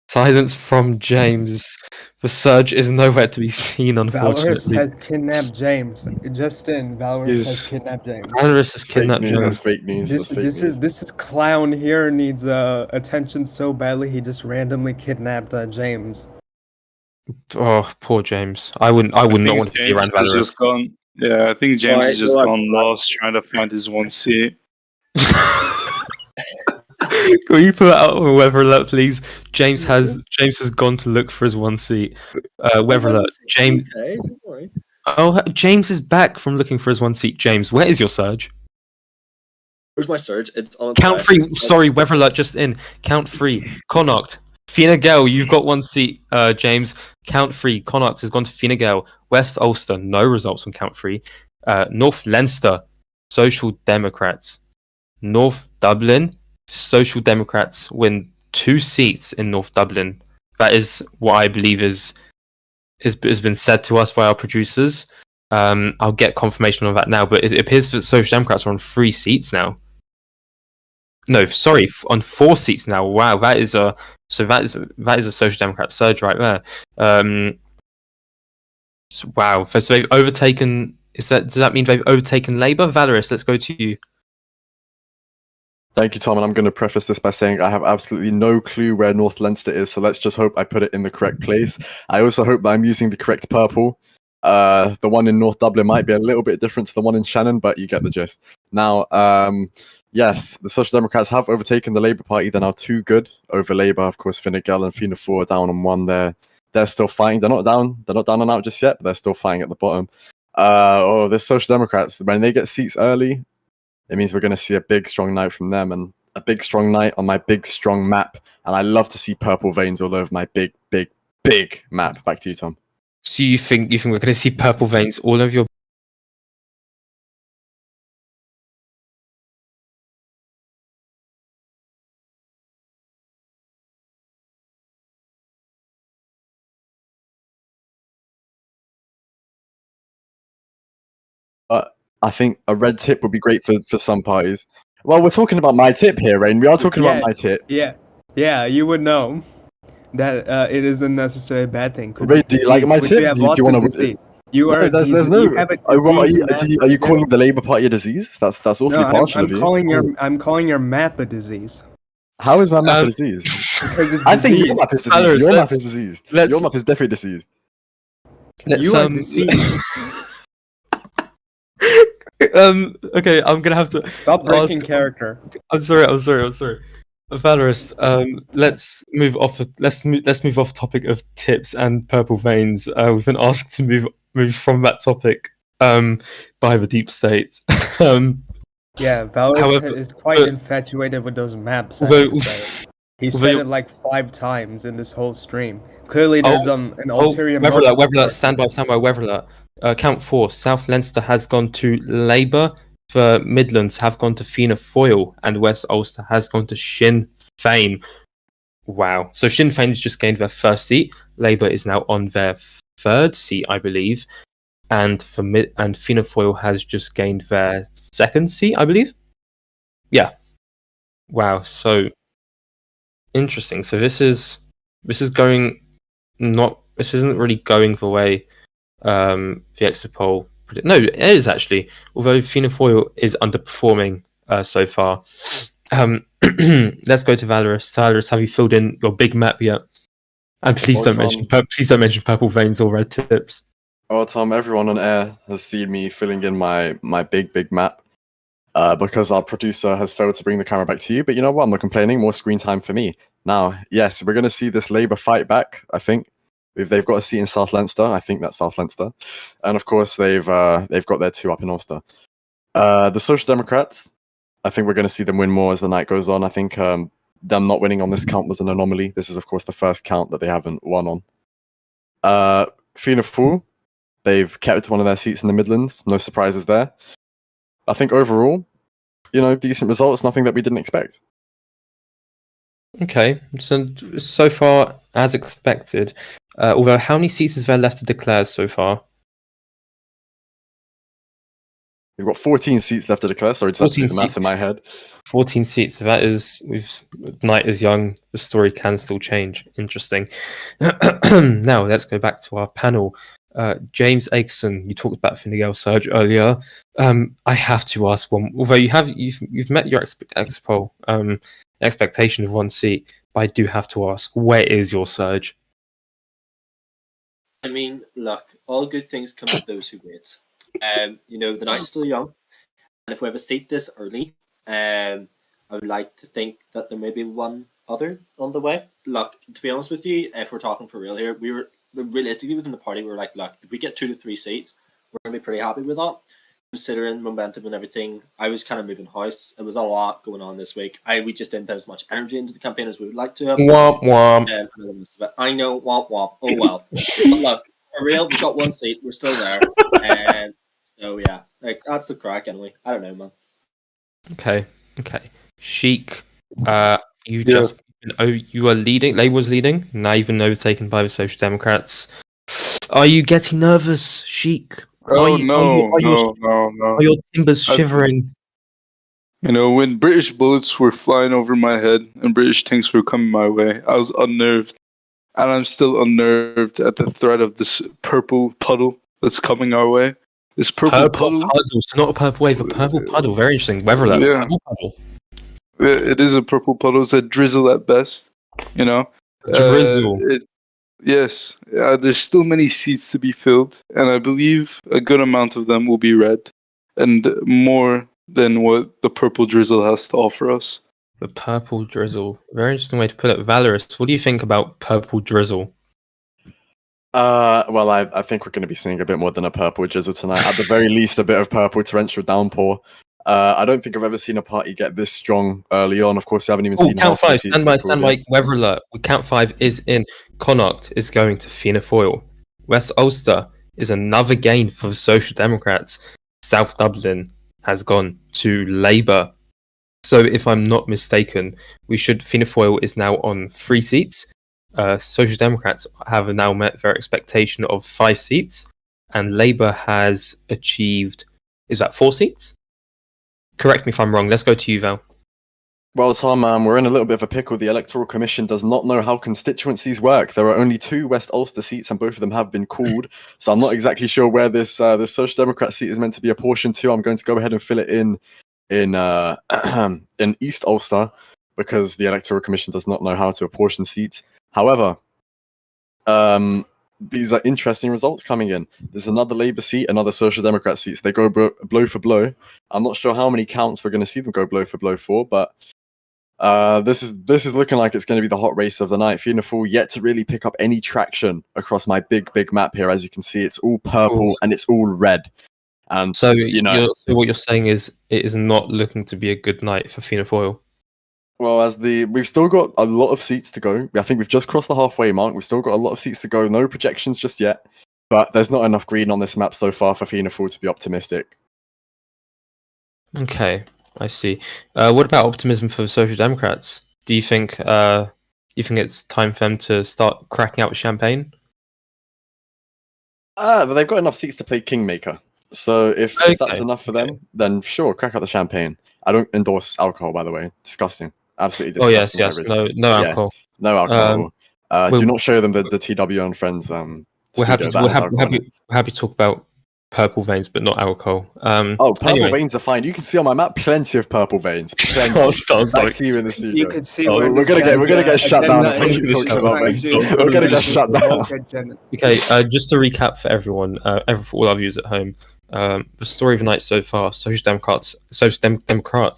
Silence from James. The surge is nowhere to be seen, Valorous unfortunately. has kidnapped James. Just in, Valorous has kidnapped James. Valorous has Fake kidnapped news. That's James. fake news. This That's fake news. this clown here needs attention so badly. He just randomly kidnapped James. Oh, poor James. I would not want to be around has Valorous. just gone. Yeah, I think James has just No, gone lost trying to find his one seat. Can you put it out on weather alert, please? James has gone to look for his one seat. Weather alert. James. Okay, don't worry. Oh, James is back from looking for his one seat. James, where is your surge? Where's my surge? It's on. Count three. Sorry, weather alert just in. Count three. Connacht. Fine Gael, you've got one seat, James. Count three. Connacht has gone to Fine Gael. West Ulster, no results on count three. North Leinster, Social Democrats. North Dublin, Social Democrats win 2 seats in North Dublin. That is what I believe has been said to us by our producers. I'll get confirmation on that now, but it appears that Social Democrats are on 3 seats now. No, sorry, on 4 seats now. Wow, that is a Social Democrat surge right there. Wow, so they've overtaken. Does that mean they've overtaken Labour? Valorous, let's go to you. Thank you, Tom. And I'm going to preface this by saying I have absolutely no clue where North Leinster is, so let's just hope I put it in the correct place. I also hope that I'm using the correct purple. The one in North Dublin might be a little bit different to the one in Shannon, but you get the gist. Now, yes, the Social Democrats have overtaken the Labour Party. They're now 2 good over Labour. Of course, Fine Gael and Fianna Fáil are down on 1 there. They're still fighting. They're not down and out just yet, but they're still fighting at the bottom. The Social Democrats, when they get seats early, it means we're going to see a big, strong night from them, and a big, strong night on my big, strong map. And I love to see purple veins all over my big, big, big map. Back to you, Tom. So you think we're going to see purple veins all over your? I think a red tip would be great for some parties. Well, we're talking about my tip here, Rain. We are talking about my tip. Yeah, you would know that it isn't necessarily a bad thing. Rain, do you like my tip? You have lots of disease. You no, are. There's no. You have a disease. Are you calling the Labour Party a disease? That's awfully partial of you. I'm calling your map a disease. How is my map a disease? Because it's I think your diseased. map is diseased. Your map is diseased. Your map is definitely diseased. You are diseased. Okay, I'm gonna have to Stop breaking character. I'm sorry. Valorous, let's move off. Let's move off topic of tips and purple veins. We've been asked to move from that topic by the deep state. Yeah, Valorous is quite infatuated with those maps. He said it like 5 times in this whole stream. Clearly, there's an ulterior motive. Weather alert, stand by, weather alert. Count 4. South Leinster has gone to Labour. The Midlands have gone to Fianna Fáil, and West Ulster has gone to Sinn Féin. Wow. So Sinn Féin has just gained their 1st seat. Labour is now on their 3rd seat, I believe. And Fianna Fáil has just gained their 2nd seat, I believe. Yeah. Wow. So interesting. So this isn't really going the way the exit poll. No, it is actually. Although Fianna Fáil is underperforming so far. Let's go to Valorous. Valorous, have you filled in your big map yet? And please don't mention purple veins or red tips. Oh, Tom, everyone on air has seen me filling in my big map because our producer has failed to bring the camera back to you. But you know what? I'm not complaining. More screen time for me. Now, yes, we're going to see this Labour fight back, I think. If they've got a seat in South Leinster, I think that's South Leinster, and of course they've got their 2 up in Ulster. The Social Democrats, I think we're going to see them win more as the night goes on. I think them not winning on this count was an anomaly. This is, of course, the first count that they haven't won on. Fianna Fáil, they've kept one of their seats in the Midlands. No surprises there. I think overall, decent results. Nothing that we didn't expect. Okay, so far as expected. Although, how many seats is there left to declare so far? We've got 14 seats left to declare. Sorry, to do the maths in my head. 14 seats. So that is, night is young. The story can still change. Interesting. Now let's go back to our panel. James Akeson, you talked about Fine Gael surge earlier. I have to ask one. Although you've met your expectation of one seat, but I do have to ask, where is your surge? I mean, look, all good things come to those who wait. The night's still young, and if we have a seat this early, I would like to think that there may be one other on the way. Look, to be honest with you, if we're talking for real here, we were realistically within the party. We were like, look, if we get 2 to 3 seats, we're gonna be pretty happy with that. Considering momentum and everything, I was kind of moving house. It was a lot going on this week. We just didn't put as much energy into the campaign as we would like to have. Womp womp. I know, womp womp. Oh well. But look, for real, we got one seat. We're still there, and so yeah, like that's the crack anyway. I don't know, man. Okay. Sheik, you are leading. Labour was leading. Now you've been overtaken by the Social Democrats. Are you getting nervous, Sheik? Oh, no. Are your timbers shivering? When British bullets were flying over my head and British tanks were coming my way, I was unnerved. And I'm still unnerved at the threat of this purple puddle that's coming our way. This purple puddle. So not a purple wave, a purple puddle. Very interesting. Weather alert. Yeah. Purple puddle. It is a purple puddle. It's a drizzle at best. Drizzle. Yes. There's still many seats to be filled, and I believe a good amount of them will be red, and more than what the purple drizzle has to offer us. The purple drizzle. Very interesting way to put it. Valorous, what do you think about purple drizzle? Well, I think we're going to be seeing a bit more than a purple drizzle tonight. At the very least, a bit of purple torrential downpour. I don't think I've ever seen a party get this strong early on. Of course, we haven't even seen. Count 5. Stand by. Weather alert. Count 5 is in. Connacht is going to Fianna Fáil. West Ulster is another gain for the Social Democrats. South Dublin has gone to Labour. So, if I'm not mistaken, Fianna Fáil is now on 3 seats. Social Democrats have now met their expectation of 5 seats, and Labour has achieved, is that 4 seats? Correct me if I'm wrong. Let's go to you, Val. Well, Tom, we're in a little bit of a pickle. The Electoral Commission does not know how constituencies work. There are only 2 West Ulster seats, and both of them have been called. So I'm not exactly sure where this Social Democrat seat is meant to be apportioned to. I'm going to go ahead and fill it in East Ulster, because the Electoral Commission does not know how to apportion seats. However, these are interesting results coming in. There's another Labour seat, another Social Democrat seat. So they go blow for blow. I'm not sure how many counts we're going to see them go blow for blow for, but this is looking like it's going to be the hot race of the night. Fianna Fáil yet to really pick up any traction across my big map here. As you can see, it's all purple and it's all red. And so so what you're saying is it is not looking to be a good night for Fianna Fáil. Well, we've still got a lot of seats to go. I think we've just crossed the halfway mark. We've still got a lot of seats to go. No projections just yet. But there's not enough green on this map so far for Fianna Fáil to be optimistic. Okay, I see. What about optimism for the Social Democrats? Do you think it's time for them to start cracking out with champagne? But they've got enough seats to play Kingmaker. So if that's enough for them, then sure, crack out the champagne. I don't endorse alcohol, by the way. Disgusting. Absolutely disgusting. Oh yes. No alcohol. No alcohol. Do not show them the TWR and Friends. We're happy to talk about purple veins, but not alcohol. Purple veins are fine. You can see on my map plenty of purple veins. Back to you in the studio. You can see we're gonna get shut down. We're gonna get shut down. Okay, just to recap for everyone, for all our viewers at home. The story of the night so far: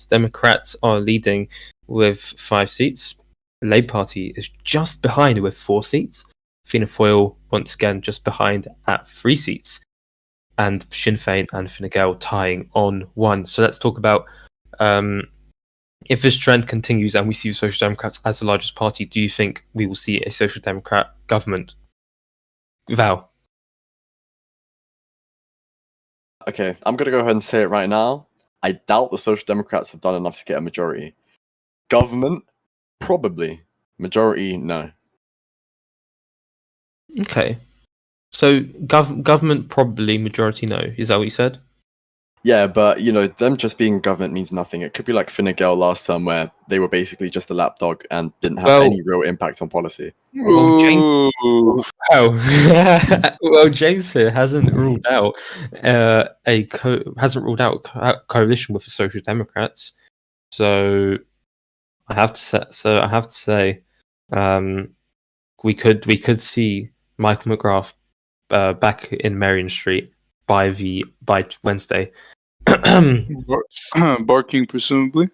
Democrats are leading with 5 seats. The Labour Party is just behind with 4 seats. Fianna Fáil once again just behind at 3 seats, and Sinn Féin and Fine Gael tying on 1. So let's talk about if this trend continues and we see the Social Democrats as the largest party, do you think we will see a Social Democrat government? Val? Okay, I'm gonna go ahead and say it right now. I doubt the Social Democrats have done enough to get a majority. Government, probably. Majority, no. Okay. So government probably, majority no. Is that what you said? Yeah, but them just being government means nothing. It could be like Fine Gael last term, where they were basically just a lapdog and didn't have Well- any real impact on policy. Well, James- Ooh. Wow. Well, James here hasn't ruled out coalition with the Social Democrats. So I have to say, we could see Michael McGrath back in Marion Street by Wednesday. Barking, presumably.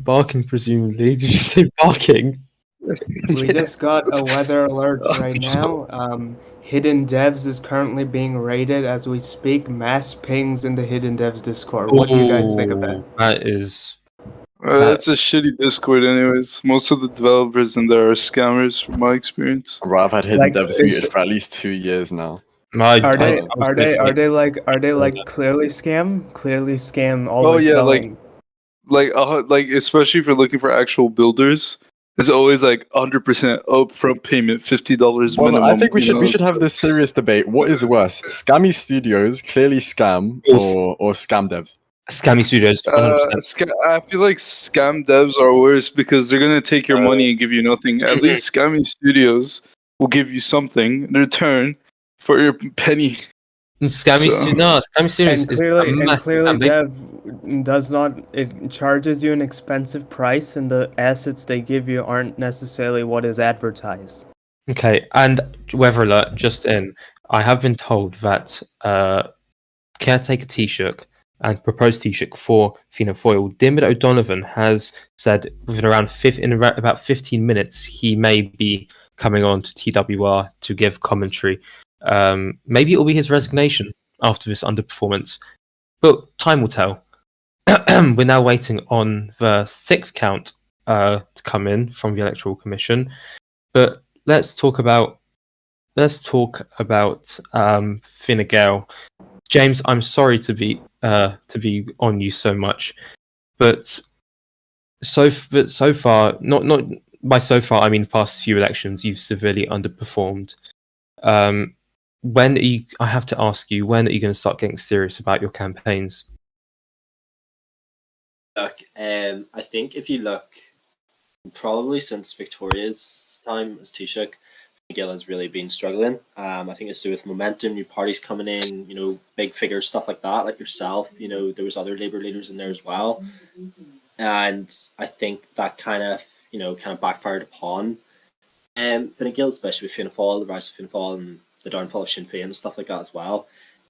Barking, presumably. Did you say barking? We just got a weather alert right now. Hidden Devs is currently being raided as we speak. Mass pings in the Hidden Devs Discord. What do you guys think of that? Ooh, that is It's a shitty Discord, anyways. Most of the developers in there are scammers, from my experience. Right, I've had hidden Like, devs is- muted for at least 2 years now. Are they clearly scam? Clearly scam. Always yeah, selling. like especially if you're looking for actual builders, it's always like 100% upfront payment, $50 Well, minimum. I think we you know, should have this serious debate. What is worse, scammy studios, clearly scam, or scam devs? Scammy Studios. 100%. I feel like scam devs are worse because they're gonna take your money and give you nothing. At least scammy studios will give you something in return for your penny. Scammy Studios And is clearly, a massive scam. Dev does not. It charges you an expensive price, and the assets they give you aren't necessarily what is advertised. Okay, and weather alert just in. I have been told that caretaker Taoiseach and proposed Taoiseach for Fianna Fáil, Diarmuid O'Donovan, has said within about 15 minutes he may be coming on to TWR to give commentary. Maybe it will be his resignation after this underperformance, but time will tell. We're now waiting on the sixth count to come in from the Electoral Commission, but let's talk about Fine Gael. James, I'm sorry to be on you so much, but so far, not by so far, I mean the past few elections, you've severely underperformed. When are you? I have to ask you, when are you going to start getting serious about your campaigns? Look, I think if you look, probably since Victoria's time as Taoiseach, Gill has really been struggling. I think it's to do with momentum, new parties coming in, big figures, stuff like that, like yourself. There was other Labour leaders in there as well, and I think that kind of backfired upon Fine Gael, especially with Fianna Fáil, the rise of Fianna Fáil, and the downfall of Sinn Féin and stuff like that as well.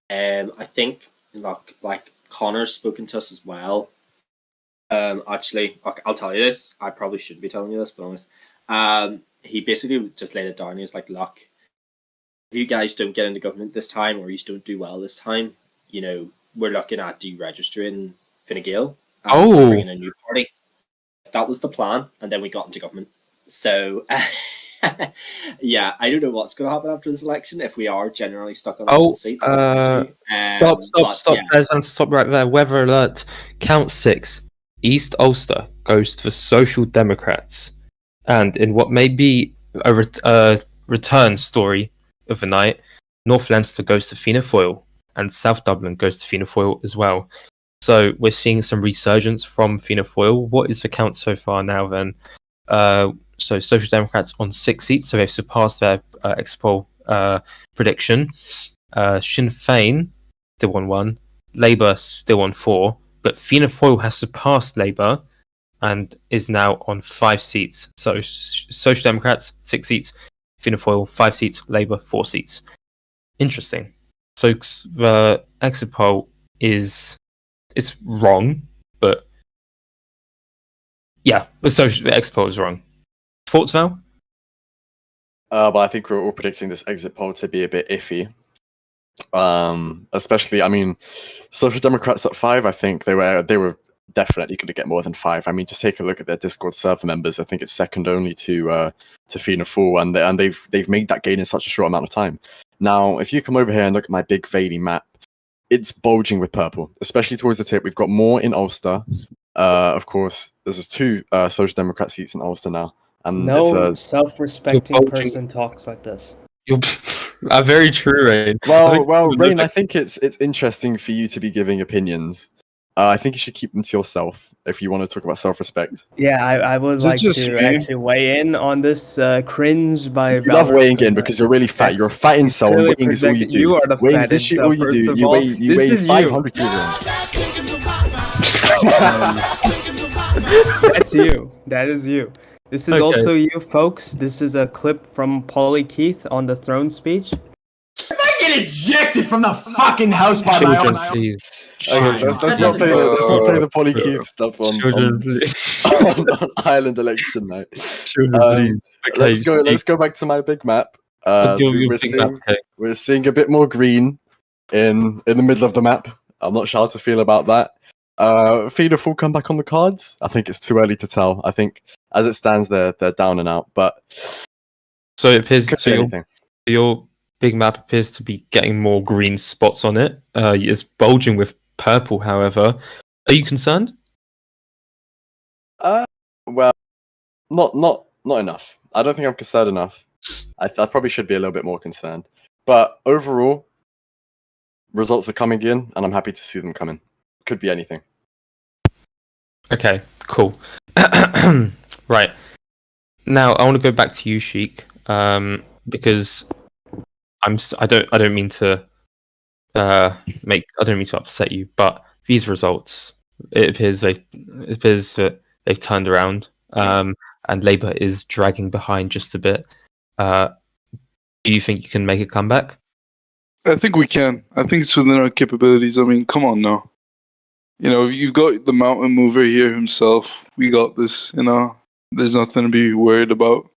I think like Connor's spoken to us as well. Actually, I'll tell you this. I probably shouldn't be telling you this, but honest. He basically just laid it down. He was like, "Look, if you guys don't get into government this time, or you don't do well this time, we're looking at deregistering Fine Gael and bringing a new party." That was the plan, and then we got into government. So, yeah, I don't know what's going to happen after this election if we are generally stuck on that seat. Stop right there. Weather alert. Count 6. East Ulster goes to the Social Democrats, and in what may be a return story of the night, North Leinster goes to Fianna Fáil, and South Dublin goes to Fianna Fáil as well. So we're seeing some resurgence from Fianna Fáil. What is the count so far now then? So Social Democrats on 6 seats, so they've surpassed their exit poll prediction. Sinn Féin still on 1, Labour still on 4, but Fianna Fáil has surpassed Labour and is now on 5 seats. So Social Democrats 6 seats, Fianna Fáil 5 seats, Labour 4 seats. Interesting. So the exit poll it's wrong, but yeah, the exit poll is wrong. Thoughts, Val? But I think we're all predicting this exit poll to be a bit iffy. Especially, I mean, Social Democrats at 5. I think they were definitely going to get more than 5. I mean, just take a look at their Discord server members. I think it's second only to Fina Fool, and they've made that gain in such a short amount of time. Now, if you come over here and look at my big Valley map, it's bulging with purple, especially towards the tip. We've got more in Ulster. Of course, there's 2 Social Democrat seats in Ulster now. And No it's self-respecting You're bulging. person talks like this. You're very true, Rain. well, Rain. I think it's interesting for you to be giving opinions. I think you should keep them to yourself if you want to talk about self-respect. Yeah, I would Is it like just to me? actually weigh in on this cringe by You love Valorant. weighing in because you're really fat. You're a fat incel. Really Weighing is all you projected- do. you are the Weighing is fat literally incel, all you first do. of You all. weigh This is you. 500 kilograms. That's you. That is you. This is Okay. also you, folks. This is a clip from Polly Keith on the throne speech. I get ejected from the fucking house by my Children, own. please. Okay, let's not play the Polly Keith stuff Children, please. on Ireland election night. Children, please. Okay, Let's go back to my big map. We're seeing a bit more green in the middle of the map. I'm not sure how to feel about that. Fina Full come back on the cards. I think it's too early to tell. I think as it stands, they're down and out. But So it appears. could So be anything. your big map appears to be getting more green spots on it. It's bulging with purple. However, are you concerned? Well, not enough. I don't think I'm concerned enough. I probably should be a little bit more concerned. But overall, results are coming in, and I'm happy to see them coming. Could be anything. Okay, cool. Right. Now I want to go back to you, Sheik, because I don't mean to upset you, but these results, it appears that they've turned around, and Labour is dragging behind just a bit. Do you think you can make a comeback? I think we can. I think it's within our capabilities. I mean, come on now. You know, you've got the mountain mover here himself. We got this, you know. There's nothing to be worried about.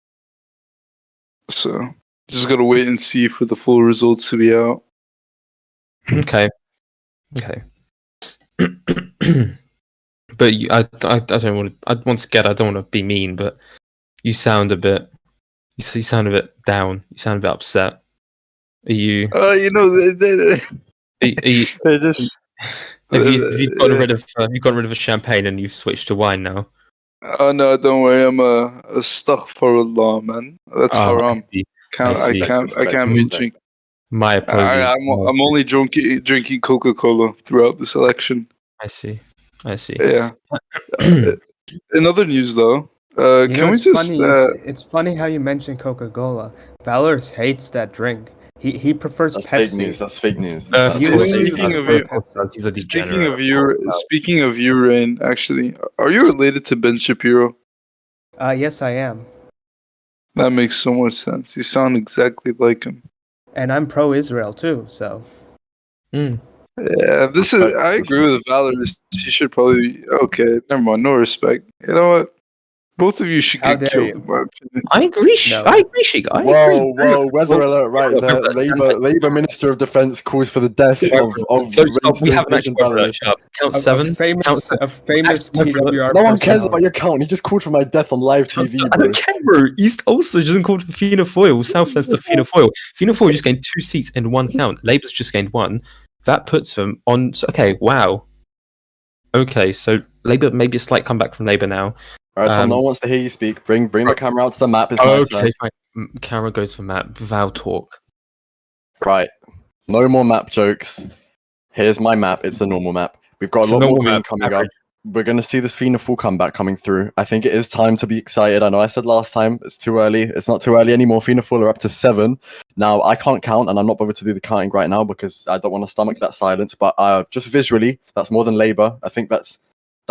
So, just gotta wait and see for the full results to be out. Okay. But I don't want to. Once again, I don't want to be mean, but you sound a bit. You sound a bit down. You sound a bit upset. Are you? You know, Are you they just. have you gotten rid of a champagne and you've switched to wine now? Oh no, don't worry. I'm a astaghfirullah, man. That's haram. I can't be drinking. My apologies. I'm only drinking Coca-Cola throughout this election. I see. Yeah. In other news, though, You know, can we it's just? funny, it's funny how you mentioned Coca-Cola. Valorous hates that drink. He prefers That's Pepsi. That's fake news. Speaking of you, Rain. Actually, are you related to Ben Shapiro? Yes, I am. That makes so much sense. You sound exactly like him. And I'm pro-Israel too, so. Yeah, I agree with Valorous. You should probably. Okay, never mind. No respect. You know what? Both of you should How get dare killed. you. In my opinion. I agree. No. I agree, Sheik. I agree. Whoa, weather alert, right. The Labour Minister of Defence calls for the death of We haven't actually Valorous. Count A seven. famous TWR. No one cares personnel. about your count. He just called for my death on live TV, I bro. don't care, bro. East Ulster just called for Fianna Fáil. South Leinster Fianna Fáil. Fianna Fáil just gained 2 seats in 1 count. Labour's just gained 1. That puts them on. Okay, wow. Okay, so Labour, maybe a slight comeback from Labour now. All right, Tom, no one wants to hear you speak. Bring the camera out to the map. It's my turn. Okay, fine. Camera goes for map. Val talk. Right. No more map jokes. Here's my map. It's a normal map. We've got a lot more green coming up. We're going to see this Fianna Fáil comeback coming through. I think it is time to be excited. I know I said last time it's too early. It's not too early anymore. Fianna Fáil are up to 7. Now, I can't count, and I'm not bothered to do the counting right now because I don't want to stomach that silence. But just visually, that's more than Labour. I think that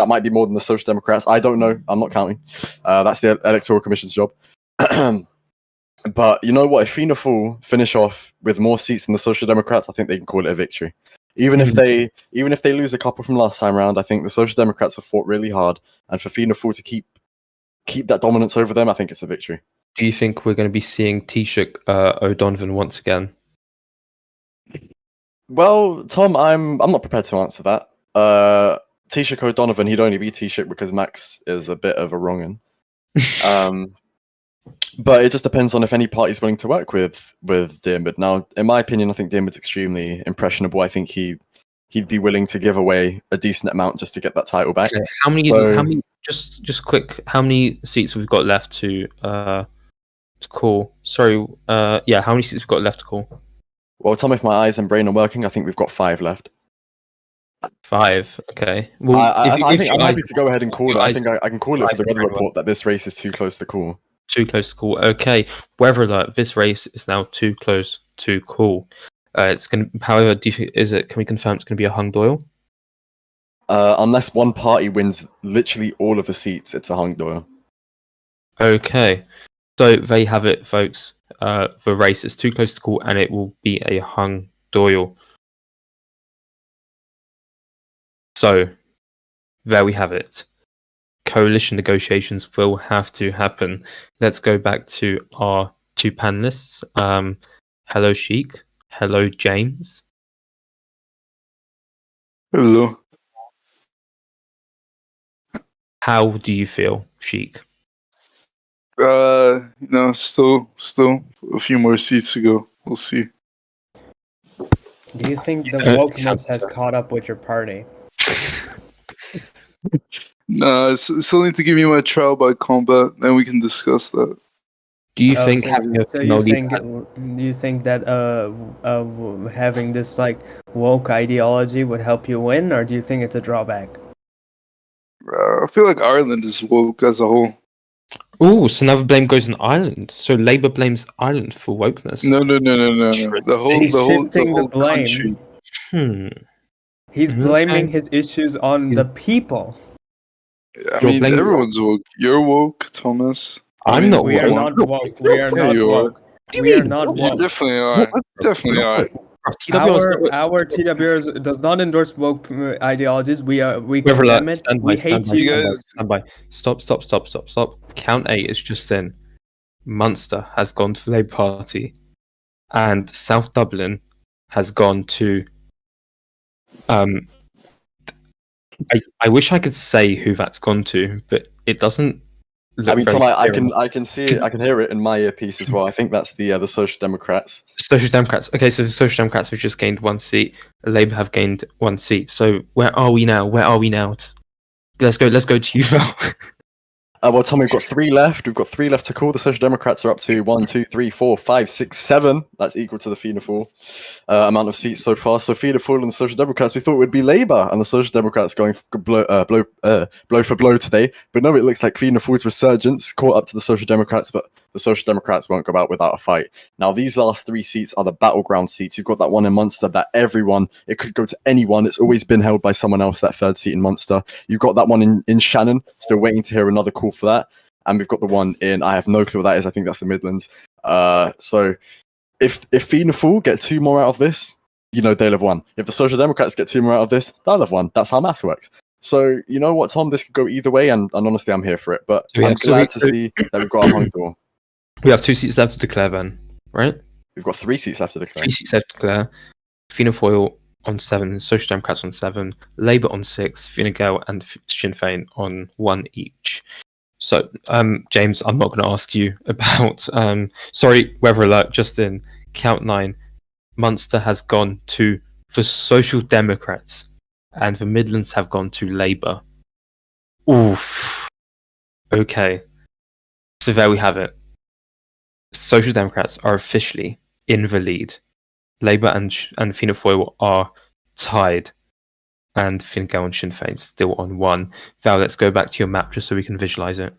might be more than the Social Democrats. I don't know. I'm not counting. That's the Electoral Commission's job. But you know what? If Fianna Fáil finish off with more seats than the Social Democrats, I think they can call it a victory. Even if they lose a couple from last time round, I think the Social Democrats have fought really hard, and for Fianna Fáil to keep that dominance over them, I think it's a victory. Do you think we're going to be seeing Taoiseach O'Donovan once again? Well, Tom, I'm not prepared to answer that. Taoiseach O'Donovan, he'd only be Taoiseach because Max is a bit of a wrong'un. But it just depends on if any party's willing to work with Diarmuid. Now, in my opinion, I think Diarmuid's extremely impressionable. I think he'd be willing to give away a decent amount just to get that title back. Okay. How many? Just quick. How many seats have we got left to call? Sorry. Yeah. How many seats have we got left to call? Well, tell me if my eyes and brain are working. I think we've got 5 left. 5. Okay. Well, I think I'm happy to go ahead and call it. I think I can call it for the weather very report that this race is too close to call. Too close to call. Okay. Weather alert. This race is now too close to call. It's going to. However, can we confirm it's going to be a hung Doyle? Unless one party wins literally all of the seats, it's a hung Doyle. Okay. So there you have it, folks. The race is too close to call, and it will be a hung Doyle. So there we have it. Coalition negotiations will have to happen. Let's go back to our 2 panelists. Hello, Sheik. Hello, James. Hello. How do you feel, Sheik? Still a few more seats to go. We'll see. Do you think the don't wokeness has sound- caught up with your party? No, still need to give me my trial by combat, then we can discuss that. Do you Oh, think so, having a so you Finoli think you think that having this like woke ideology would help you win, or do you think it's a drawback? I feel like Ireland is woke as a whole. Oh, so now the blame goes on Ireland. So Labour blames Ireland for wokeness. No. The whole He's shifting the whole blame. country. He's Okay. blaming his issues on the people. I You're mean, blaming- everyone's woke. You're woke, Thomas. I'm not We are woke. not woke. We are Yeah, not you are. woke. do you We are mean? not You woke. definitely are. Definitely are. Our TWR does not endorse woke ideologies. We Weather condemn alert. it. Stand by, We stand hate by, you. You stand by, guys- stand by. Stop. Count 8 is just in. Munster has gone to the Labour Party, and South Dublin has gone to. I wish I could say who that's gone to, but it doesn't. I mean, Tom, I clear. can see it. I can hear it in my earpiece as well. I think that's the Social Democrats. Social Democrats. Okay, so the Social Democrats have just gained 1 seat. Labour have gained 1 seat. So where are we now? Let's go to you, Val. Well, Tom, we've got 3 left. We've got 3 left to call. The Social Democrats are up to 1, 2, 3, 4, 5, 6, 7. That's equal to the Fianna Fáil amount of seats so far. So Fianna Fáil and the Social Democrats, we thought it would be Labour and the Social Democrats going blow for blow today. But no, it looks like Fianna Fáil's resurgence caught up to the Social Democrats, but the Social Democrats won't go out without a fight. Now, these last 3 seats are the battleground seats. You've got that one in Munster that it could go to anyone. It's always been held by someone else, that 3rd seat in Munster. You've got that one in Shannon, still waiting to hear another call for that. And we've got the one in, I have no clue what that is. I think that's the Midlands. So if Fianna Fáil get 2 more out of this, they'll have won. If the Social Democrats get 2 more out of this, they'll have won. That's how maths works. So you know what, Tom? This could go either way, and honestly, I'm here for it. But I'm glad to see that we've got a hung door. We have 2 seats left to declare then, right? We've got 3 seats left to declare. 3 seats left to declare. Fianna Fáil on 7, Social Democrats on 7, Labour on 6, Fine Gael and Sinn Féin on 1 each. So, James, I'm not going to ask you about. Sorry, weather alert. Just in count 9, Munster has gone to the Social Democrats, and the Midlands have gone to Labour. Oof. Okay. So there we have it. Social Democrats are officially in the lead. Labour and Fianna Fáil are tied, and Fine Gael and Sinn Féin still on 1. Val, let's go back to your map just so we can visualise it.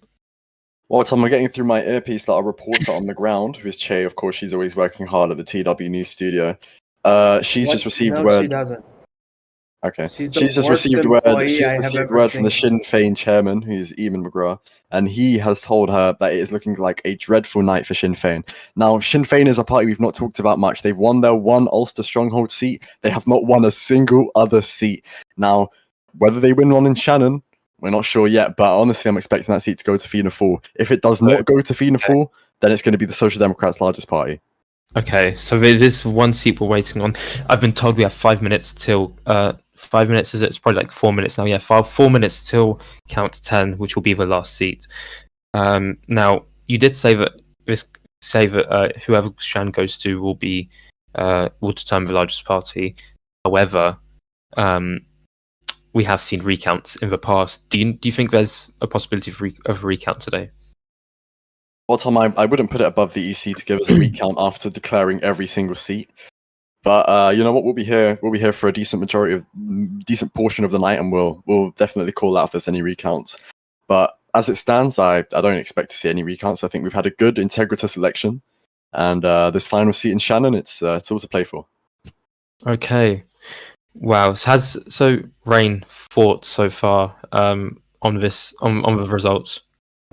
Well, Tom, I'm getting through my earpiece that our reporter on the ground, who is Che, of course, she's always working hard at the TW News studio. She's just received no, word. She doesn't. Okay. She's She's the just worst received word. employee She's I have received ever word from the seen. Sinn Féin chairman, who's Eamon McGrath, and he has told her that it is looking like a dreadful night for Sinn Féin. Now, Sinn Féin is a party we've not talked about much. They've won their 1 Ulster Stronghold seat. They have not won a single other seat. Now, whether they win one in Shannon, we're not sure yet. But honestly, I'm expecting that seat to go to Fianna Fáil. If it does not go to Fianna Fáil, then it's going to be the Social Democrats' largest party. Okay, so it is 1 seat we're waiting on. I've been told we have 5 minutes till 5 minutes, is it? It's probably like 4 minutes now. Yeah, 4 minutes till count to 10, which will be the last seat. Now, you did say that whoever Shan goes to will determine the largest party. However, we have seen recounts in the past. Do you think there's a possibility of a recount today? Well, Tom, I wouldn't put it above the EC to give us a recount after declaring every single seat. But you know what? We'll be here for a decent portion of the night, and we'll definitely call out if there's any recounts. But as it stands, I don't expect to see any recounts. I think we've had a good integritous election, and this final seat in Shannon, it's all to play for. Okay. Wow. So Rain thoughts so far on the results?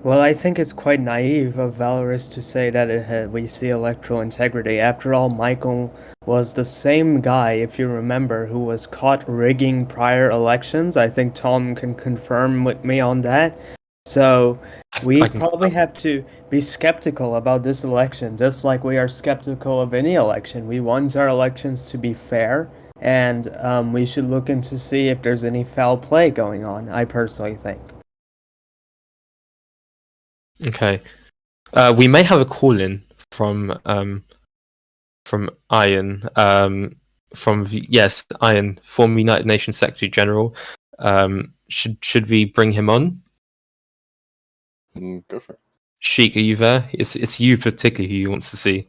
Well, I think it's quite naive of Valorous to say that we see electoral integrity. After all, Michael was the same guy, if you remember, who was caught rigging prior elections. I think Tom can confirm with me on that. So we probably have to be skeptical about this election, just like we are skeptical of any election. We want our elections to be fair, and we should look into see if there's any foul play going on, I personally think. Okay. We may have a call in from Ian. Ian, former United Nations Secretary General. Should we bring him on? Go for it. Sheik, are you there? It's you particularly who he wants to see.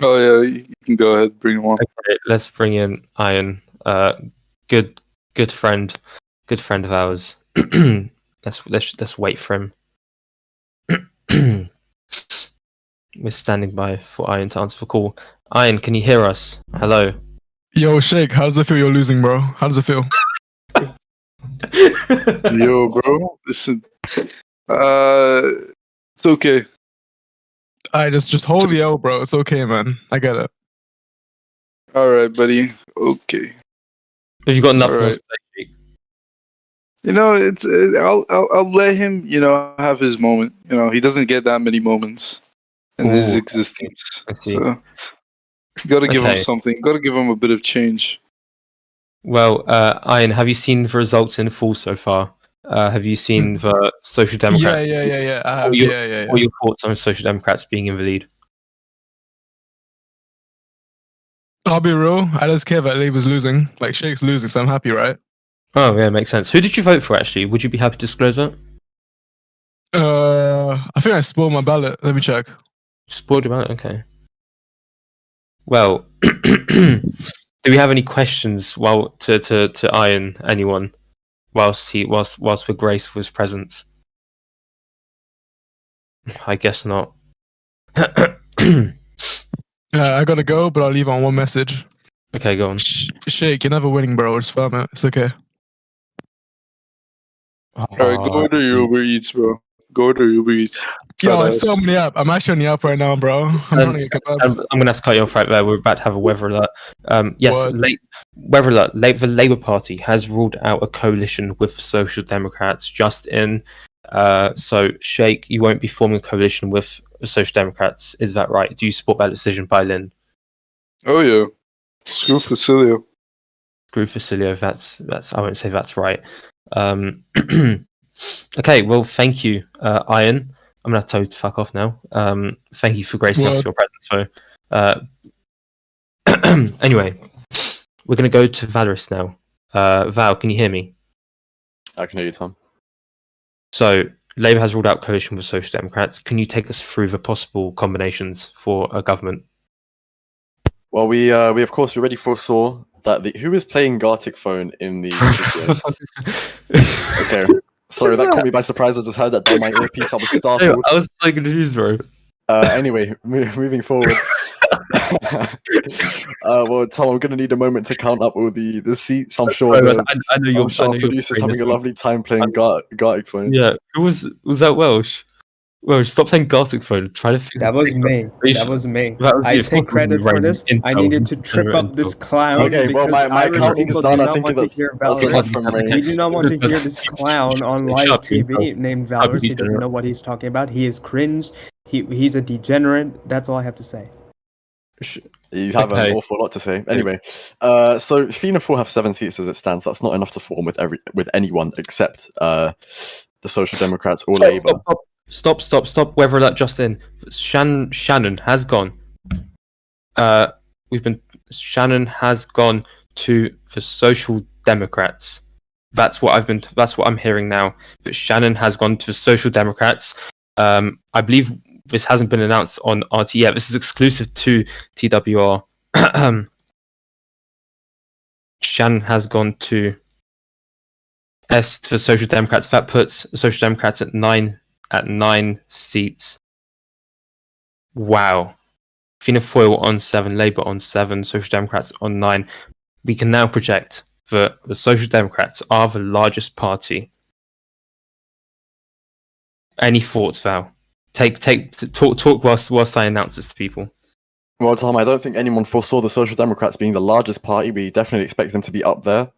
Oh yeah, you can go ahead, bring him on. Okay, let's bring in Ian. Good friend of ours. let's wait for him. We're standing by for Ian to answer the call. Ian, can you hear us? Hello. Yo, Shake, how does it feel you're losing, bro? How does it feel? Yo, bro, listen. It's okay. I just hold the L, bro. It's okay, man. I get it. All right, buddy. Okay. Have you got enough All more right. to say? You know, I'll let him, have his moment. He doesn't get that many moments in his Ooh, existence. I see. So you gotta give him Okay. something. Gotta give him a bit of change. Well, Ian, have you seen the results in full so far? Have you seen the Social Democrats? Yeah. I have. What Yeah. are your thoughts on Social Democrats being in the lead? I'll be real. I just care that Labour's losing. Like, Shake's losing, so I'm happy, right? Oh, yeah, makes sense. Who did you vote for, actually? Would you be happy to disclose that? I think I spoiled my ballot. Let me check. Spoiled about it? Okay. Well, do we have any questions to Ian, anyone, whilst the Grace was present? I guess not. I gotta go, but I'll leave on one message. Okay, go on. Shake, you're never winning, bro. Just firm it. It's okay. All right, go order your Uber Eats, bro. Go order Uber Eats. Yo, I still on the app. I'm actually on the app right now, bro. I'm running a kebab. I'm gonna have to cut you off right there. We're about to have a weather alert. Yes, What? weather alert. The Labour Party has ruled out a coalition with the Social Democrats. Just in, so Sheikh, you won't be forming a coalition with the Social Democrats. Is that right? Do you support that decision by Lynn? Oh yeah. Screw Facilio. Screw Facilio. That's. I won't say that's right. Okay. Well, thank you, Ian. I'm gonna tell you to fuck off now. Thank you for gracing us with your presence. So, anyway, we're gonna go to Valorous now. Val, can you hear me? I can hear you, Tom. So, Labour has ruled out coalition with Social Democrats. Can you take us through the possible combinations for a government? Well, we of course already foresaw that who is playing Gartic phone in the Okay. Sorry, that caught me by surprise. I just heard that down my earpiece. I was startled. I was so confused, bro. Anyway, moving forward. Well, Tom, I'm going to need a moment to count up all the seats. I'm sure our producer's having a lovely time playing Gartic phone. Yeah, was that Welsh? Welsh, stop playing Gartic phone. Try to figure That was me. That was me. I take credit for this. I needed to trip up this clown. Okay, well, my counting is done. I think that's enough from me. We do not want to hear this clown on live TV named Valorous. He doesn't know what he's talking about. He is cringe. He's a degenerate. That's all I have to say. You have Okay. an awful lot to say. Anyway, so FINA 4 have 7 seats as it stands. That's not enough to form with anyone except the Social Democrats or Labour. Stop. Weather alert, Justin. Shannon has gone. Shannon has gone to the Social Democrats. That's what I'm hearing now. But Shannon has gone to the Social Democrats. I believe this hasn't been announced on RT yet. This is exclusive to TWR. Shannon has gone to S for Social Democrats. That puts Social Democrats at nine seats. Wow. Fianna Fáil on 7, Labour on 7, Social Democrats on 9. We can now project that the Social Democrats are the largest party. Any thoughts, Val? Talk whilst I announce this to people. Well, Tom, I don't think anyone foresaw the Social Democrats being the largest party. We definitely expect them to be up there.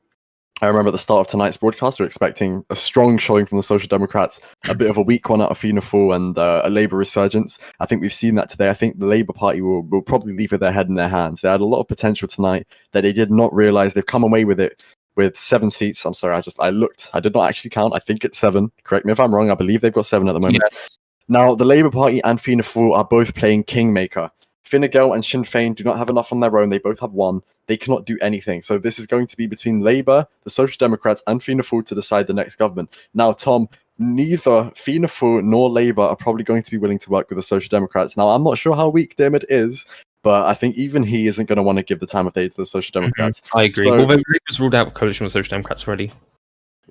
I remember at the start of tonight's broadcast, we were expecting a strong showing from the Social Democrats, a bit of a weak one out of Fianna Fáil, and a Labour resurgence. I think we've seen that today. I think the Labour Party will probably leave with their head in their hands. They had a lot of potential tonight that they did not realise. They've come away with it with 7 seats. I'm sorry, I looked. I did not actually count. I think it's 7. Correct me if I'm wrong. I believe they've got 7 at the moment. Yes. Now, the Labour Party and Fianna Fáil are both playing Kingmaker. Fine Gael and Sinn Féin do not have enough on their own. They both have 1. They cannot do anything. So this is going to be between Labour, the Social Democrats, and Fianna Fáil to decide the next government. Now, Tom, neither Fianna Fáil nor Labour are probably going to be willing to work with the Social Democrats. Now, I'm not sure how weak Dermot is, but I think even he isn't going to want to give the time of day to the Social Democrats. I agree. So, well, Labour's ruled out coalition with Social Democrats already.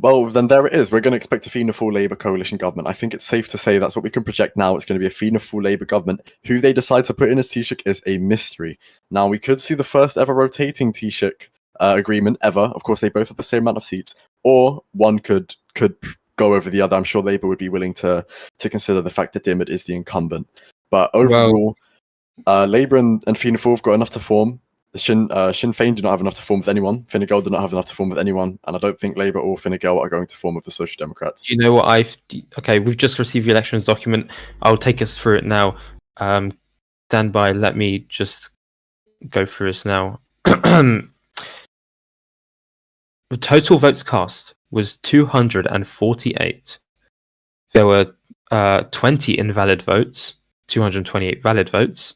Well, then there it is. We're going to expect a Fianna Fáil Labour coalition government. I think it's safe to say that's what we can project now. It's going to be a Fianna Fáil Labour government. Who they decide to put in as Taoiseach is a mystery. Now, we could see the first ever rotating Taoiseach agreement ever. Of course, they both have the same amount of seats. Or one could go over the other. I'm sure Labour would be willing to consider the fact that Diarmid is the incumbent. But overall, Labour and Fianna Fáil have got enough to form. The Sinn Féin do not have enough to form with anyone. Fine Gael do not have enough to form with anyone, and I don't think Labour or Fine Gael are going to form with the Social Democrats. You know what? Okay, we've just received the elections document. I'll take us through it now. Stand by. Let me just go through this now. The total votes cast was 248. There were 20 invalid votes, 228 valid votes.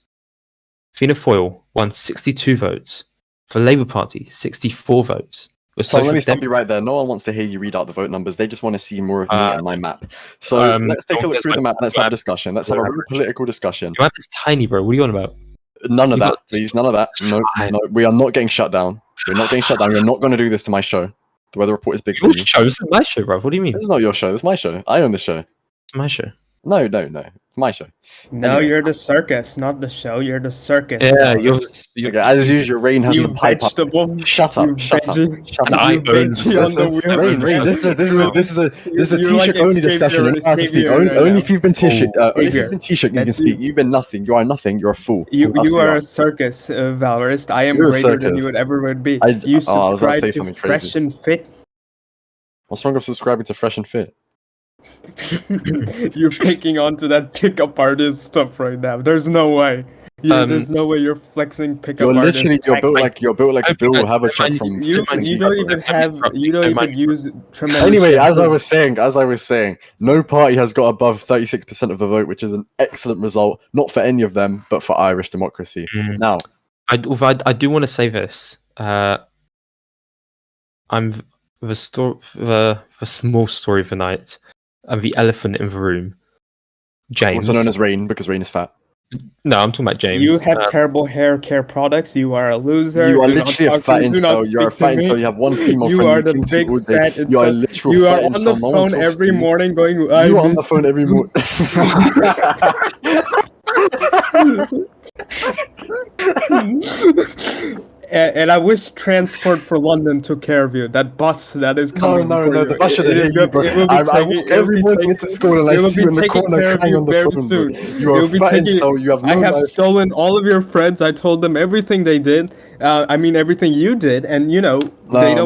Fianna Fáil won 62 votes. For Labour Party, 64 votes. So let me stop you right there. No one wants to hear you read out the vote numbers. They just want to see more of me and my map. So let's take a look through the map. Let's have a discussion. Let's have a real political discussion. Your map is tiny, bro. What are you on about? None of that, please. None of that. No, we are not getting shut down. We're not getting shut down. We're not going to do this to my show. The Weather Report is big for you. Show? This is my show, bro. What do you mean? This is not your show. It's my show. I own the show. It's my show. No. It's my show. No, Anyway. you're the circus, not the show. You're the circus. Yeah, you're Okay, as usual, Rain has you the pipe up. vegetable. Shut up. Shut up. veggie. Shut And up. I You own veggie this. on the wheel. Rain, this is a You're like Taoiseach only Xavier discussion. You're not allowed to speak. Xavier Only, right only now. if you've been Taoiseach. Only if Xavier. you've been Taoiseach, you can That's speak. you. You've been nothing. You are nothing. You're a fool. You That's who are are. a circus, Valorist. I am You're a greater than circus. you would ever would be. I You was about to subscribe say to something Fresh crazy. and Fit. What's wrong with subscribing to Fresh and Fit? You're picking onto that pickup artist stuff right now. There's no way. There's no way you're flexing pickup You're artist. you're built like Bill Haverchuck from. You don't even use tremendous. Anyway, as I shampoo. was saying, no party has got above 36% of the vote, which is an excellent result, not for any of them, but for Irish democracy. Now, I do want to say this. I'm the small story of the night. I'm the elephant in the room. James. also known as Rain, because Rain is fat. No, I'm talking about James. You have terrible hair care products. You are a loser. You are Do not literally a talk to fat me. Do not incel. You're a speak to fat me. incel. You have one female You friend are you the cling to big all day. fat You are a incel. literal You are fat on incel. the No one phone talks every to you. morning going, You are on the phone every morning. And I wish Transport for London took care of you. That bus that is coming. No, for you. the bus shouldn't It hit will you, bro. be taking- I it walk will every be morning taking- into school and I it will see you be in the taking corner care of crying you on the very phone, soon. bro. You are It a will be fat taking- incel. You have no I have life. stolen all of your friends. I told them everything they did. I mean everything you did, and they don't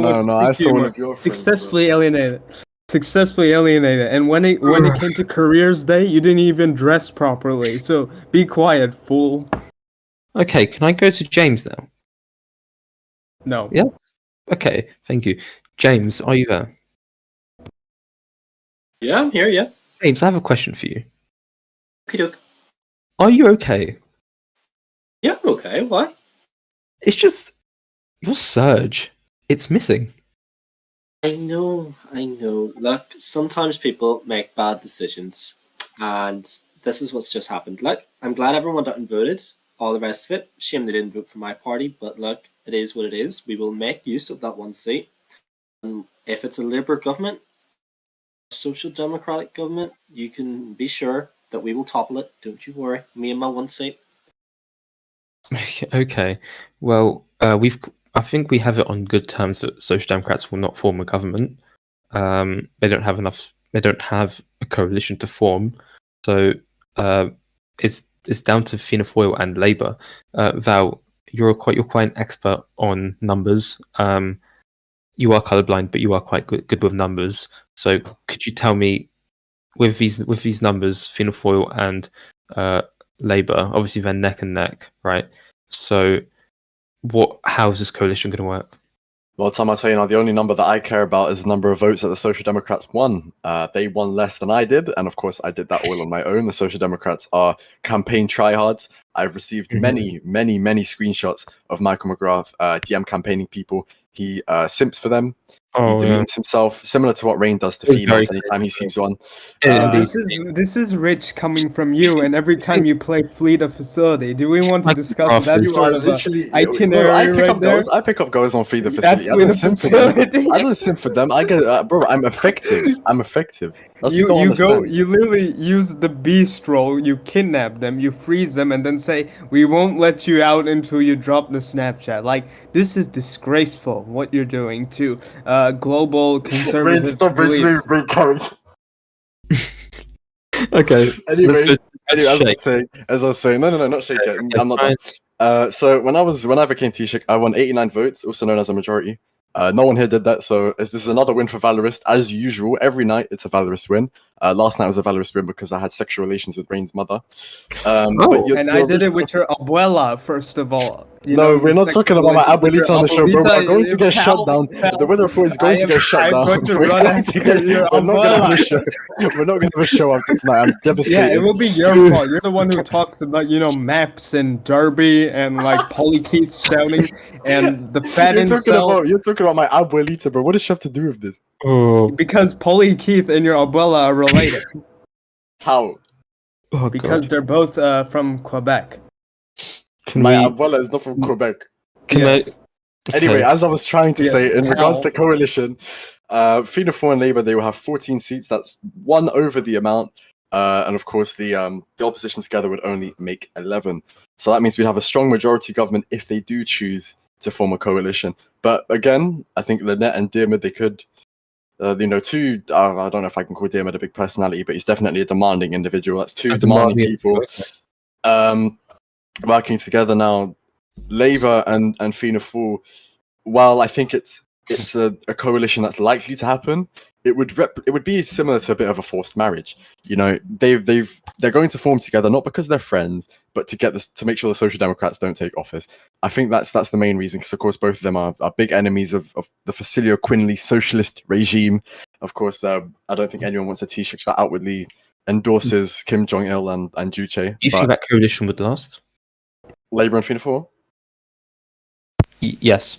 want to I speak to you stole one anymore. of your friends, Successfully alienated. And when it came to Careers Day, you didn't even dress properly. So be quiet, fool. Okay, can I go to James now? No. Yeah. Okay, thank you. James, are you there? Yeah, I'm here. Yeah. James, I have a question for you. Okay. Are you okay? Yeah, I'm okay. Why? It's just your surge. It's missing. I know. Look, sometimes people make bad decisions, and this is what's just happened. Look, I'm glad everyone went out and voted. All the rest of it, shame they didn't vote for my party, but look, it is what it is. We will make use of that one seat. And if it's a Labour government, a Social Democratic government, you can be sure that we will topple it. Don't you worry. Me and my one seat. Okay. Well, I think we have it on good terms that Social Democrats will not form a government. They don't have enough. They don't have a coalition to form. So it's down to Fianna Fáil and Labour. Val, you're quite an expert on numbers. You are colourblind, but you are quite good with numbers. So could you tell me, with these numbers, Fianna Fáil and Labour, obviously they're neck and neck, right? So how is this coalition going to work? Well, Tom, I'll tell you now, the only number that I care about is the number of votes that the Social Democrats won. They won less than I did, and of course, I did that all on my own. The Social Democrats are campaign tryhards. I've received many screenshots of Michael McGrath DM campaigning people. He simps for them. He demeans himself, similar to what Rain does to It was females very anytime he sees one. This is rich coming from you, and every time you play Fleet a Facility, do we want to discuss that You sort of itinerary right there? I pick up girls on Free the That's Facility. I don't Fleet a simp for them. Facility. I don't simp for them. I get, bro. I'm effective. That's what you don't You understand. you literally use the bistro, you kidnap them, you freeze them, and then say, we won't let you out until you drop the Snapchat. Like, this is disgraceful, what you're doing to global Rain, conservative stop beliefs. bring character. Okay. Anyway, Shake. as I was saying, no, not shake yet. Okay, I'm not fine. done. So when I became Taoiseach, I won 89 votes, also known as a majority. No one here did that, so this is another win for Valorist. As usual, every night it's a Valorist win. Last night was a Valorist win because I had sexual relations with Rain's mother. And I did it with your abuela, first of all. No, we're not talking about my abuelita on the show, bro. We're going to get shut down. The winner for is going to get shut down. I'm going to run after your We're not going to have a abuela. show. We're not going to have a show after tonight. I'm devastated. Yeah, it will be your fault. You're the one who talks about, maps and Derby and like polykeets shouting and the fat incel. You're talking about my abuelita, bro. What does she have to do with this? Oh, Because Polly Keith and your abuela are related. How? Because God. they're both from Quebec. My abuela is not from Quebec. Yes. Anyway, as I was trying to Yes, say, in regards how? to coalition, Fianna Fáil and Labour, they will have 14 seats. That's one over the amount. And of course, the opposition together would only make 11. So that means we'd have a strong majority government if they do choose to form a coalition. But again, I think Lynette and Diarmuid, they could, I don't know if I can call Diarmuid a big personality, but he's definitely a demanding individual. That's two demanding people working together now. Labour and Fianna Fáil, while I think it's a coalition that's likely to happen, it would be similar to a bit of a forced marriage. They're going to form together not because they're friends, but to make sure the Social Democrats don't take office. I think that's the main reason, because of course both of them are big enemies of the Facilio Quinley socialist regime. Of course, I don't think anyone wants a Taoiseach that outwardly endorses Kim Jong Il and Juche. Do you think that coalition would last? Labour and Fianna Fáil? Yes.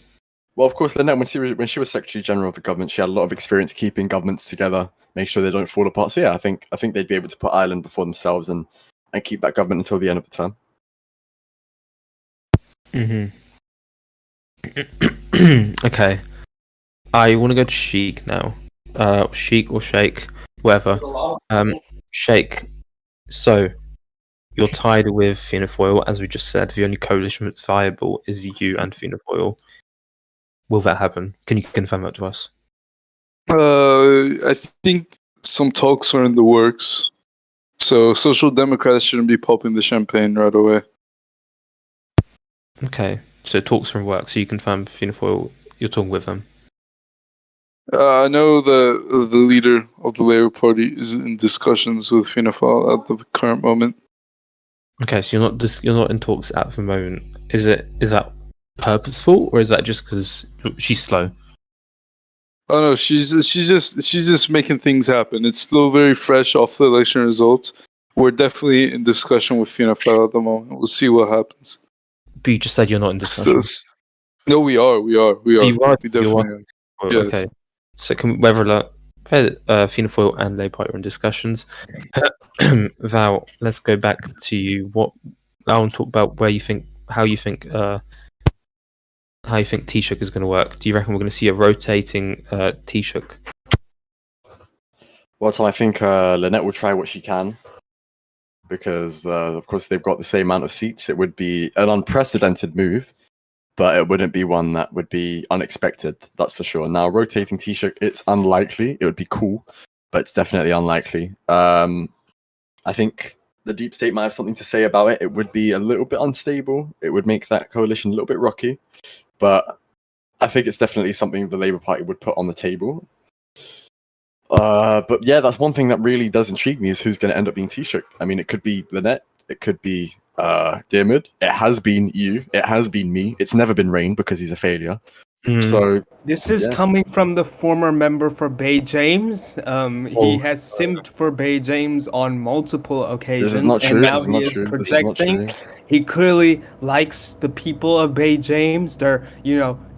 Well, of course, Lynette, when she was Secretary General of the government, she had a lot of experience keeping governments together, make sure they don't fall apart. So yeah, I think they'd be able to put Ireland before themselves and keep that government until the end of the term. Okay. I want to go to Sheik now. Sheik or Shake, whatever. Shake. So, you're tied with Fianna Fáil, as we just said. The only coalition that's viable is you and Fianna Fáil. Will that happen? Can you confirm that to us? I think some talks are in the works. So Social Democrats shouldn't be popping the champagne right away. Okay. So talks are in work. So you confirm Fianna Fáil, you're talking with them? I know the leader of the Labour Party is in discussions with Fianna Fáil at the current moment. Okay, so you're not in talks at the moment. Is that purposeful, or is that just because she's slow? Oh no, she's just making things happen. It's still very fresh off the election results. We're definitely in discussion with FINAFEL at the moment. We'll see what happens. But you just said you're not in discussion. No, we are. We You are. We definitely are. Oh, Yes. okay. So can whether Finafoil and Laypot are in discussions. Val, let's go back to you. I want to talk about how you think Taoiseach is going to work. Do you reckon we're going to see a rotating Taoiseach? Well, Tom, I think Lynette will try what she can because, of course, they've got the same amount of seats. It would be an unprecedented move, but it wouldn't be one that would be unexpected, that's for sure. Now, rotating Taoiseach, it's unlikely. It would be cool, but it's definitely unlikely. I think the deep state might have something to say about it. It would be a little bit unstable. It would make that coalition a little bit rocky, but I think it's definitely something the Labour Party would put on the table. But yeah, that's one thing that really does intrigue me is who's going to end up being Taoiseach. I mean, it could be Lynette, it could be Diarmuid, it has been you, it has been me. It's never been Rain because he's a failure. So this is coming from the former member for Bay James. He has simped for Bay James on multiple occasions, This is not true. and now This is he not is true. This is not projecting. true. He clearly likes the people of Bay James. Their,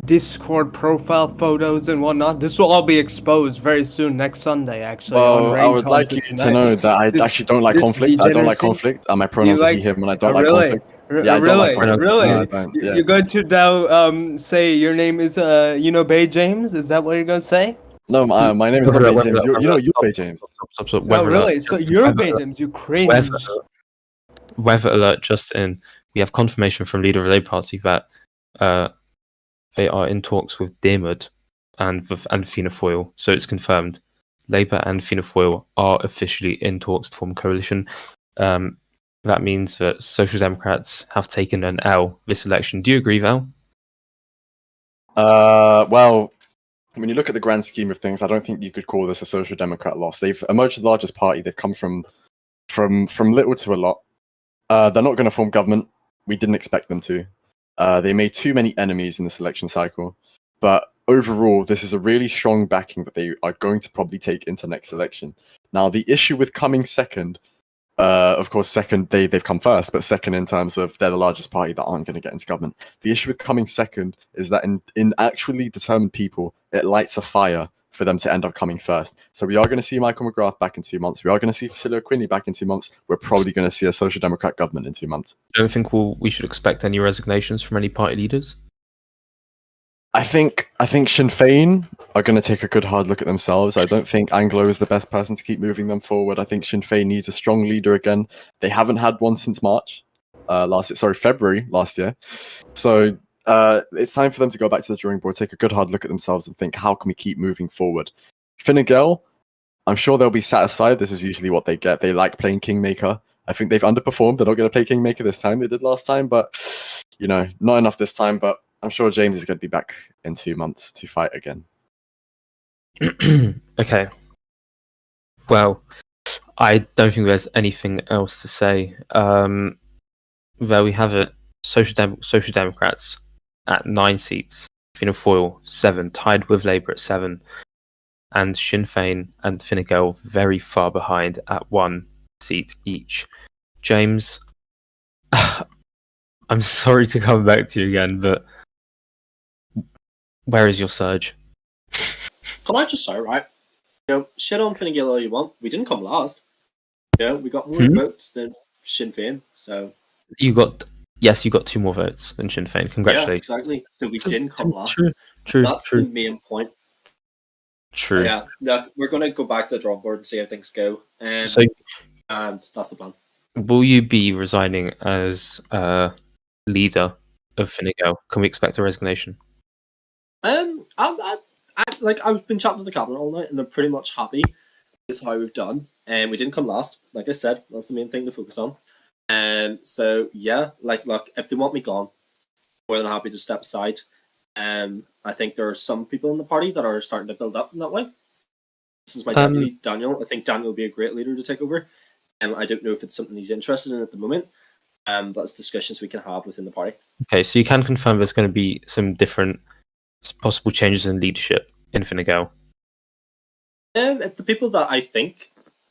Discord profile photos and whatnot. This will all be exposed very soon, next Sunday, actually. Well, on I would like you to know that I actually don't like conflict. I don't like conflict. And my pronouns are he, him, and I don't like conflict. Yeah, I don't like conflict. Really? No, I don't. Yeah. You're going to now say your name is Bay James? Is that what you're going to say? No, my name is not Bay James. You're Bay James. Stop. Oh, really? So you're Bay James. You cringe. Weather alert just in. We have confirmation from leader of the Labour Party that they are in talks with Diarmuid and Fianna Fáil. So it's confirmed. Labour and Fianna Fáil are officially in talks to form a coalition. That means that Social Democrats have taken an L this election. Do you agree, Val? Well, when you look at the grand scheme of things, I don't think you could call this a Social Democrat loss. They've emerged the largest party. They've come from little to a lot. They're not going to form government. We didn't expect them to. They made too many enemies in this election cycle. But overall, this is a really strong backing that they are going to probably take into next election. Now, the issue with coming second, of course, second, they've come first, but second in terms of they're the largest party that aren't going to get into government. The issue with coming second is that in actually determined people, it lights a fire for them to end up coming first. So we are going to see Michael McGrath back in 2 months. We are going to see Facilia Quinney back in 2 months. We're probably going to see a Social Democrat government in 2 months. I don't think we should expect any resignations from any party leaders. I think Sinn Féin are going to take a good hard look at themselves. I don't think Anglo is the best person to keep moving them forward. I think Sinn Féin needs a strong leader again. They haven't had one since February last year. So it's time for them to go back to the drawing board, take a good hard look at themselves and think, how can we keep moving forward? Fine Gael, I'm sure they'll be satisfied. This is usually what they get. They like playing Kingmaker. I think they've underperformed. They're not going to play Kingmaker this time. They did last time, but not enough this time. But I'm sure James is going to be back in 2 months to fight again. Okay. Well, I don't think there's anything else to say. There we have it. Social Democrats at 9 seats. Fianna Fáil 7, tied with Labour at 7, and Sinn Féin and Fine Gael very far behind at 1 seat each. James, I'm sorry to come back to you again, but where is your surge? Can I just say, right? Shit on Fine Gael all you want. We didn't come last. We got more votes than Sinn Féin, so You got 2 more votes than Sinn Féin. Congratulations. Yeah, exactly. So we didn't come last. True. That's the main point. True. Yeah, look, we're going to go back to the drawing board and see how things go. And that's the plan. Will you be resigning as leader of Fine Gael? Can we expect a resignation? I've been chatting to the cabinet all night, and they're pretty much happy with how we've done. And we didn't come last, like I said. That's the main thing to focus on. So yeah, look, if they want me gone, more than happy to step aside. I think there are some people in the party that are starting to build up in that way. This is my deputy, Daniel. I think Daniel will be a great leader to take over. I don't know if it's something he's interested in at the moment. but it's discussions we can have within the party. Okay, so you can confirm there's going to be some different possible changes in leadership in Fine Gael. If the people that I think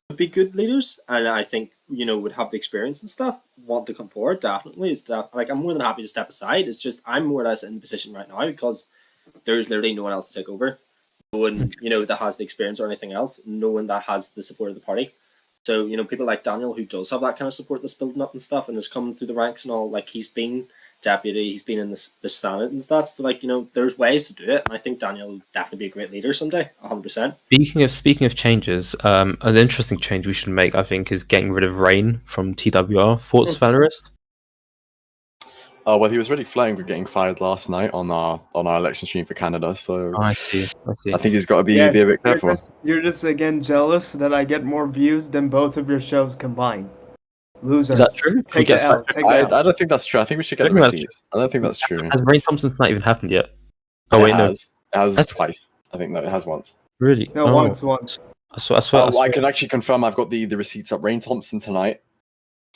would be good leaders, and I think would have the experience and stuff, want to come forward, definitely like I'm more than happy to step aside. It's just I'm more or less in the position right now because there's literally no one else to take over. No one that has the experience or anything else. No one that has the support of the party. So people like Daniel, who does have that kind of support that's building up and stuff, and is coming through the ranks and all. Like he's been deputy, he's been in the Senate and stuff. So like there's ways to do it, and I think Daniel will definitely be a great leader someday, 100%. Speaking of changes, an interesting change we should make, I think, is getting rid of Rain from TWR. Thoughts, Valerist? Well, he was really flirting with getting fired last night on our election stream for Canada. So I see. I think he's got to be Yes, a bit careful. You're just again jealous that I get more views than both of your shows combined. Losers. Is that true? Take the L. Take the L. I don't think that's true. I think we should get the receipts. I don't think that's true. Has Rain Thompson's not even happened yet? Oh wait, no. It has twice. I think no, it has once. Really? No, once. I swear. I can actually confirm I've got the receipts up. Rain Thompson tonight.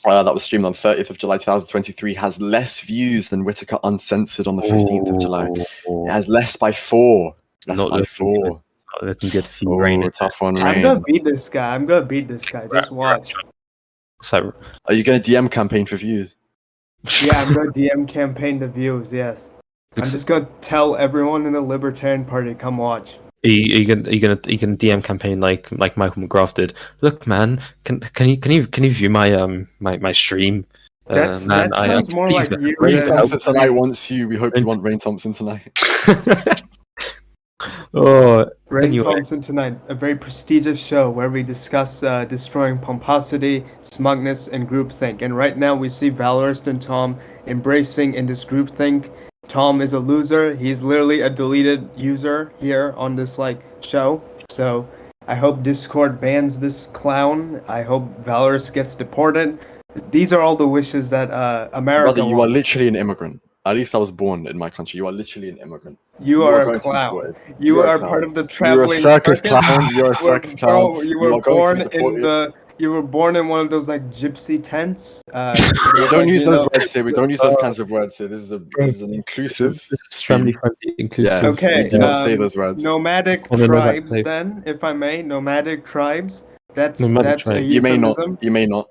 That was streamed on 30th of July 2023 has less views than Whitaker Uncensored on the 15th of July. It has less by 4. Not looking good for you, Rain. Tough one, I'm Rain. gonna beat this guy. Just watch. So, are you going to DM campaign for views? Yeah, I'm gonna DM campaign the views. Yes, I'm just gonna tell everyone in the Libertarian Party, come watch. Are you gonna DM campaign like Michael McGrath did? Look, man, can you view my my stream? That sounds more like you. Rain Thompson tonight wants you. We hope you want Rain Thompson tonight. Rain Thompson tonight, a very prestigious show where we discuss destroying pomposity, smugness, and groupthink. And right now we see Valerist and Tom embracing in this groupthink. Tom is a loser. He's literally a deleted user here on this show. So I hope Discord bans this clown. I hope Valerist gets deported. These are all the wishes that America Brother, you wants. are literally an immigrant. At least I was born in my country. You are literally an immigrant. You are a clown. You are part of the traveling. You're a circus clown. You're a circus clown. You were born in You were born in one of those gypsy tents. We don't use those words here. We don't use those kinds of words here. This is an inclusive. Family friendly, inclusive. Yeah, okay. we do not say those words. Nomadic tribes, then, if I may. Nomadic tribes. That's a euphemism. You may not. You may not.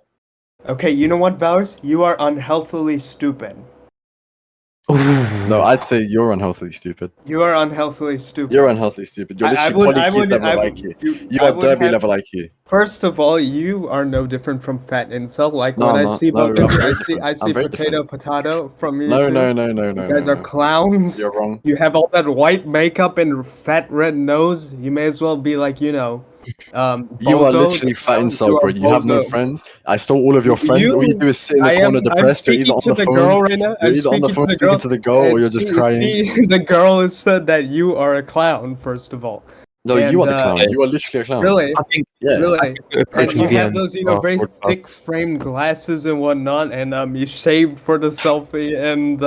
Okay, you know what, Valers? You are unhealthily stupid. No, I'd say you're unhealthily stupid. You are unhealthily stupid. You're unhealthily stupid. You're literally level IQ. You are derby level IQ. First of all, you are no different from fat incel. I see potato from you. No. You guys are clowns. You're wrong. You have all that white makeup and fat red nose. You may as well be you are literally fat incel, bro. You have no friends. I stole all of your friends. All you do is sit in the corner depressed. You're either on the phone. You're either on the phone speaking to the girl, or you're just crying. The girl has said that you are a clown. First of all. No, you are the clown. You are literally a clown. Really? I think, really? And you have those, very thick framed glasses and whatnot, and you shaved for the selfie, and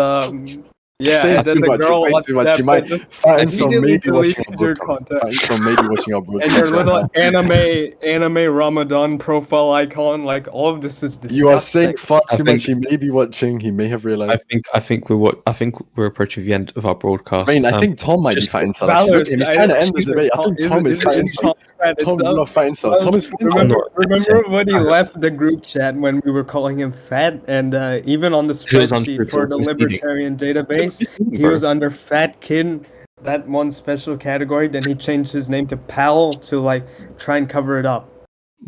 yeah, and then the girl watched that. You might find some maybe watching our broadcast. And your little anime Ramadan profile icon, all of this is disgusting. You are saying far too much. He may be watching. He may have realized. I think we're approaching the end of our broadcast. I mean, I think Tom might be fat incel. He's trying to end the debate. I think Tom is fat incel. Tom is not fat incel. Tom is fat incel. Remember when he left the group chat when we were calling him fat, and even on the spreadsheet for the Libertarian database, he was under Fat Kid, that one special category. Then he changed his name to Pal to try and cover it up.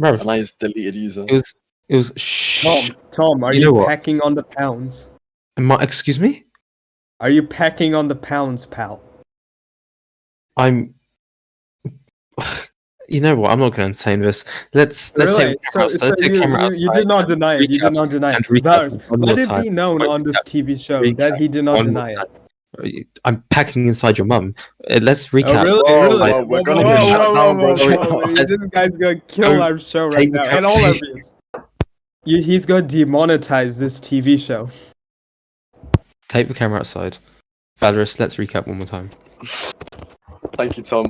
A nice deleted user. It was Tom, are you packing on the pounds? Excuse me? Are you packing on the pounds, pal? I'm. You know what? I'm not going to entertain this. Let's take the camera outside. You did not deny it. You did not deny it. Let it be known on this TV show that he did not deny it. I'm packing inside your mum. Let's recap. Oh, really? We're going to get shut down, bro. This guy's going to kill our show right now. And all of you. He's going to demonetize this TV show. Take the camera outside. Valerist, let's recap one more time. Thank you, Tom.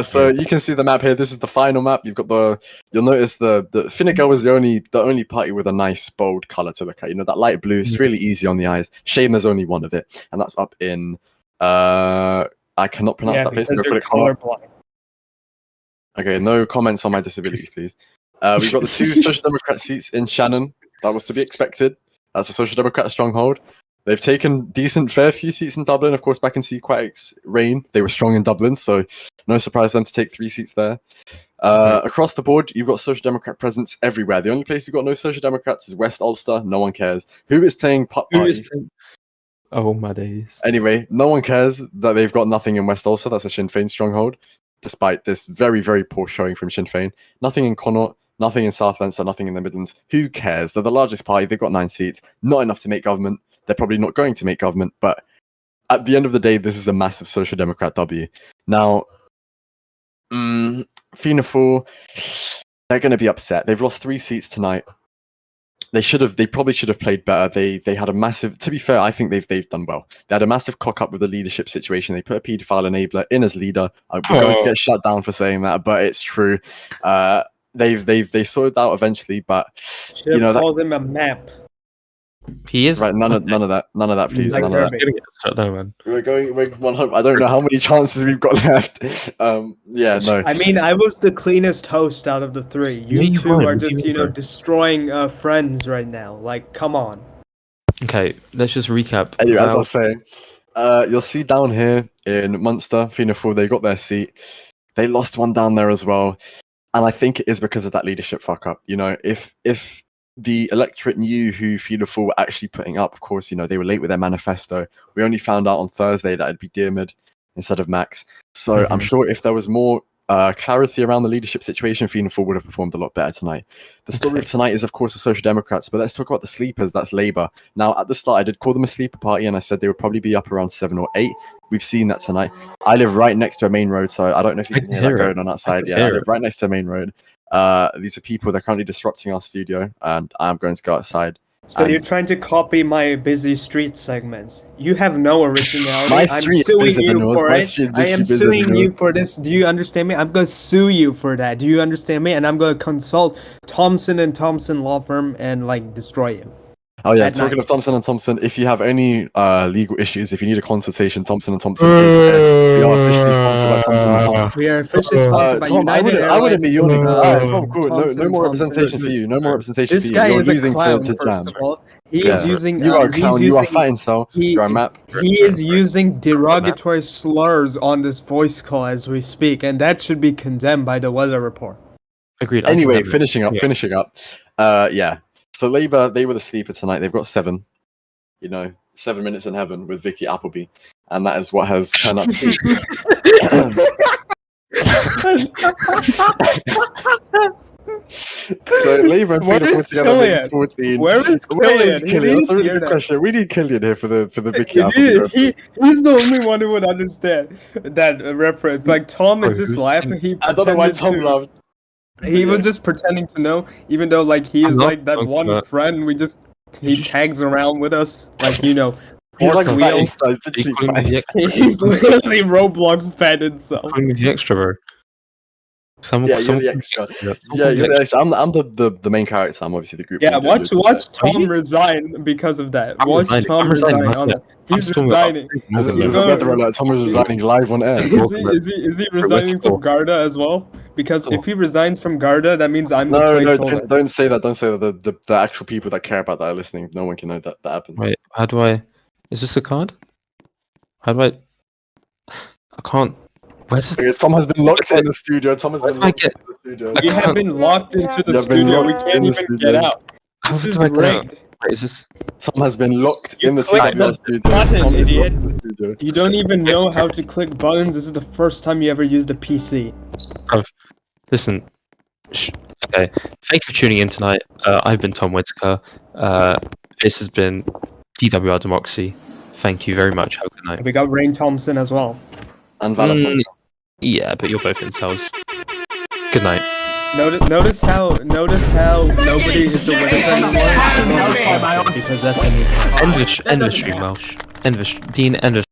So you can see the map here. This is the final map. You've got you'll notice the Fine Gael was the only party with a nice bold color to look at. You know, that light blue. It's really easy on the eyes. Shame there's only one of it, and that's up in I cannot pronounce that place. Because Put you're it color. colorblind. Okay, no comments on my disabilities, please. We've got the 2 Social Democrat seats in Shannon. That was to be expected. That's a Social Democrat stronghold. They've taken fair few seats in Dublin. Of course, back in Quack's reign, they were strong in Dublin, so no surprise for them to take 3 seats there. Across the board, you've got Social Democrat presence everywhere. The only place you've got no Social Democrats is West Ulster. No one cares. Who is playing Putt Party? Oh my days. Anyway, no one cares that they've got nothing in West Ulster. That's a Sinn Féin stronghold, despite this very, very poor showing from Sinn Féin. Nothing in Connaught, nothing in South Leinster, nothing in the Midlands. Who cares? They're the largest party. They've got 9 seats. Not enough to make government. They're probably not going to make government, but at the end of the day, this is a massive Social Democrat W. Now, Fianna Fáil, they're going to be upset. They've lost 3 seats tonight. They probably should have played better. They had a massive. To be fair, I think they've done well. They had a massive cock up with the leadership situation. They put a paedophile enabler in as leader. I'm going to get shut down for saying that, but it's true. They sorted out eventually, but Should have called him a map. He is right. None of that, please. Like None of that. Shut down, man. We're 100. I don't know how many chances we've got left. Yeah, no. I mean, I was the cleanest host out of the 3. You two are just, destroying friends right now. Like, come on. Okay, let's just recap. Anyway, as I was saying, you'll see down here in Munster, Fianna Fáil, they got their seat. They lost one down there as well, and I think it is because of that leadership fuck up. You know, if the electorate knew who Fianna Fáil were actually putting up, of course, they were late with their manifesto. We only found out on Thursday that it'd be Diarmid instead of Max. So I'm sure if there was more clarity around the leadership situation, Fianna Fáil would have performed a lot better tonight. The story of tonight is, of course, the Social Democrats, but let's talk about the sleepers. That's Labour. Now, at the start, I did call them a sleeper party, and I said they would probably be up around 7 or 8. We've seen that tonight. I live right next to a main road, so I don't know if you can hear that going on outside. Yeah, I live right next to a main road. These are people that are currently disrupting our studio, and I'm going to go outside. So you're trying to copy my busy street segments. You have no originality. My I'm street suing is you yours. for My it. street I am is suing you yours. for this. Do you understand me? I'm going to sue you for that. Do you understand me? And I'm going to consult Thompson and Thompson law firm and destroy you. Oh yeah, At talking night. of Thompson and Thompson, if you have any legal issues, if you need a consultation, Thompson and Thompson is there. We are officially sponsored by Thompson and Thompson. We are officially sponsored by Tom, United I wouldn't be your legal. Airlines. Tom, cool. No more representation for you. No more representation This for you. guy You're is a losing clown, to first Jam. of all. He Yeah. is using. You are a he's clown. You are using- fighting cell. You are a map. He is using derogatory slurs on this voice call as we speak, and that should be condemned by the weather report. Agreed. Anyway, finishing up. Yeah. So Labour, they were the sleeper tonight. They've got 7. 7 minutes in heaven with Vicky Appleby, and that is what has turned out to be. So Labour and What Fianna Fáil is together makes Killian? 14. Where is Where is Killian? Killian? That's a really good question. We need Killian here for the Vicky Appleby reference. He's the only one who would understand that reference. Like Tom is just laughing. I don't know why Tom laughed. He was just pretending to know, even though he is I'm not like that talking one about- friend he tags around with us, He's like fourth fat wheel. Insta. He's literally fat Insta. He's literally Roblox fed himself. Calling me the extra, bro. Yeah, you're the extra. Yeah, you're the extra. I'm the main character. I'm obviously the group Yeah, leader. watch Are you? Tom resign because of that. I'm Watch resigning. Tom I'm resigning, resign. yeah. He's I'm still- resigning. There's He's a gonna- weather alert. Tom is resigning live on air. Is he resigning from Garda as well? Because if he resigns from Garda, that means I'm the No, placeholder. don't say that. Don't say that. The actual people that care about that are listening. No one can know that happened. Wait, how do I? Is this a card? How do I? I can't. Where's this? Okay, Tom has been locked in the studio. Tom has been Where locked do I in the studio. You have been locked into the You have been studio. We locked can't in the even studio. get out. How This is do I get out? rigged. Wait, is this? Tom has been locked You in the click TWR the studio. button, Tom is idiot. locked in the studio. You don't even know how to click buttons. This is the first time you ever used a PC. Listen. Okay. Thank you for tuning in tonight. I've been Tom Whitaker. This has been TWR Democracy. Thank you very much. Have a good night. We got Rain Thompson as well. And Valentine's. Yeah, but you're both incels. Good night. Notice how nobody is a winner anymore. Because that's an End the stream, Welsh. Dean, end the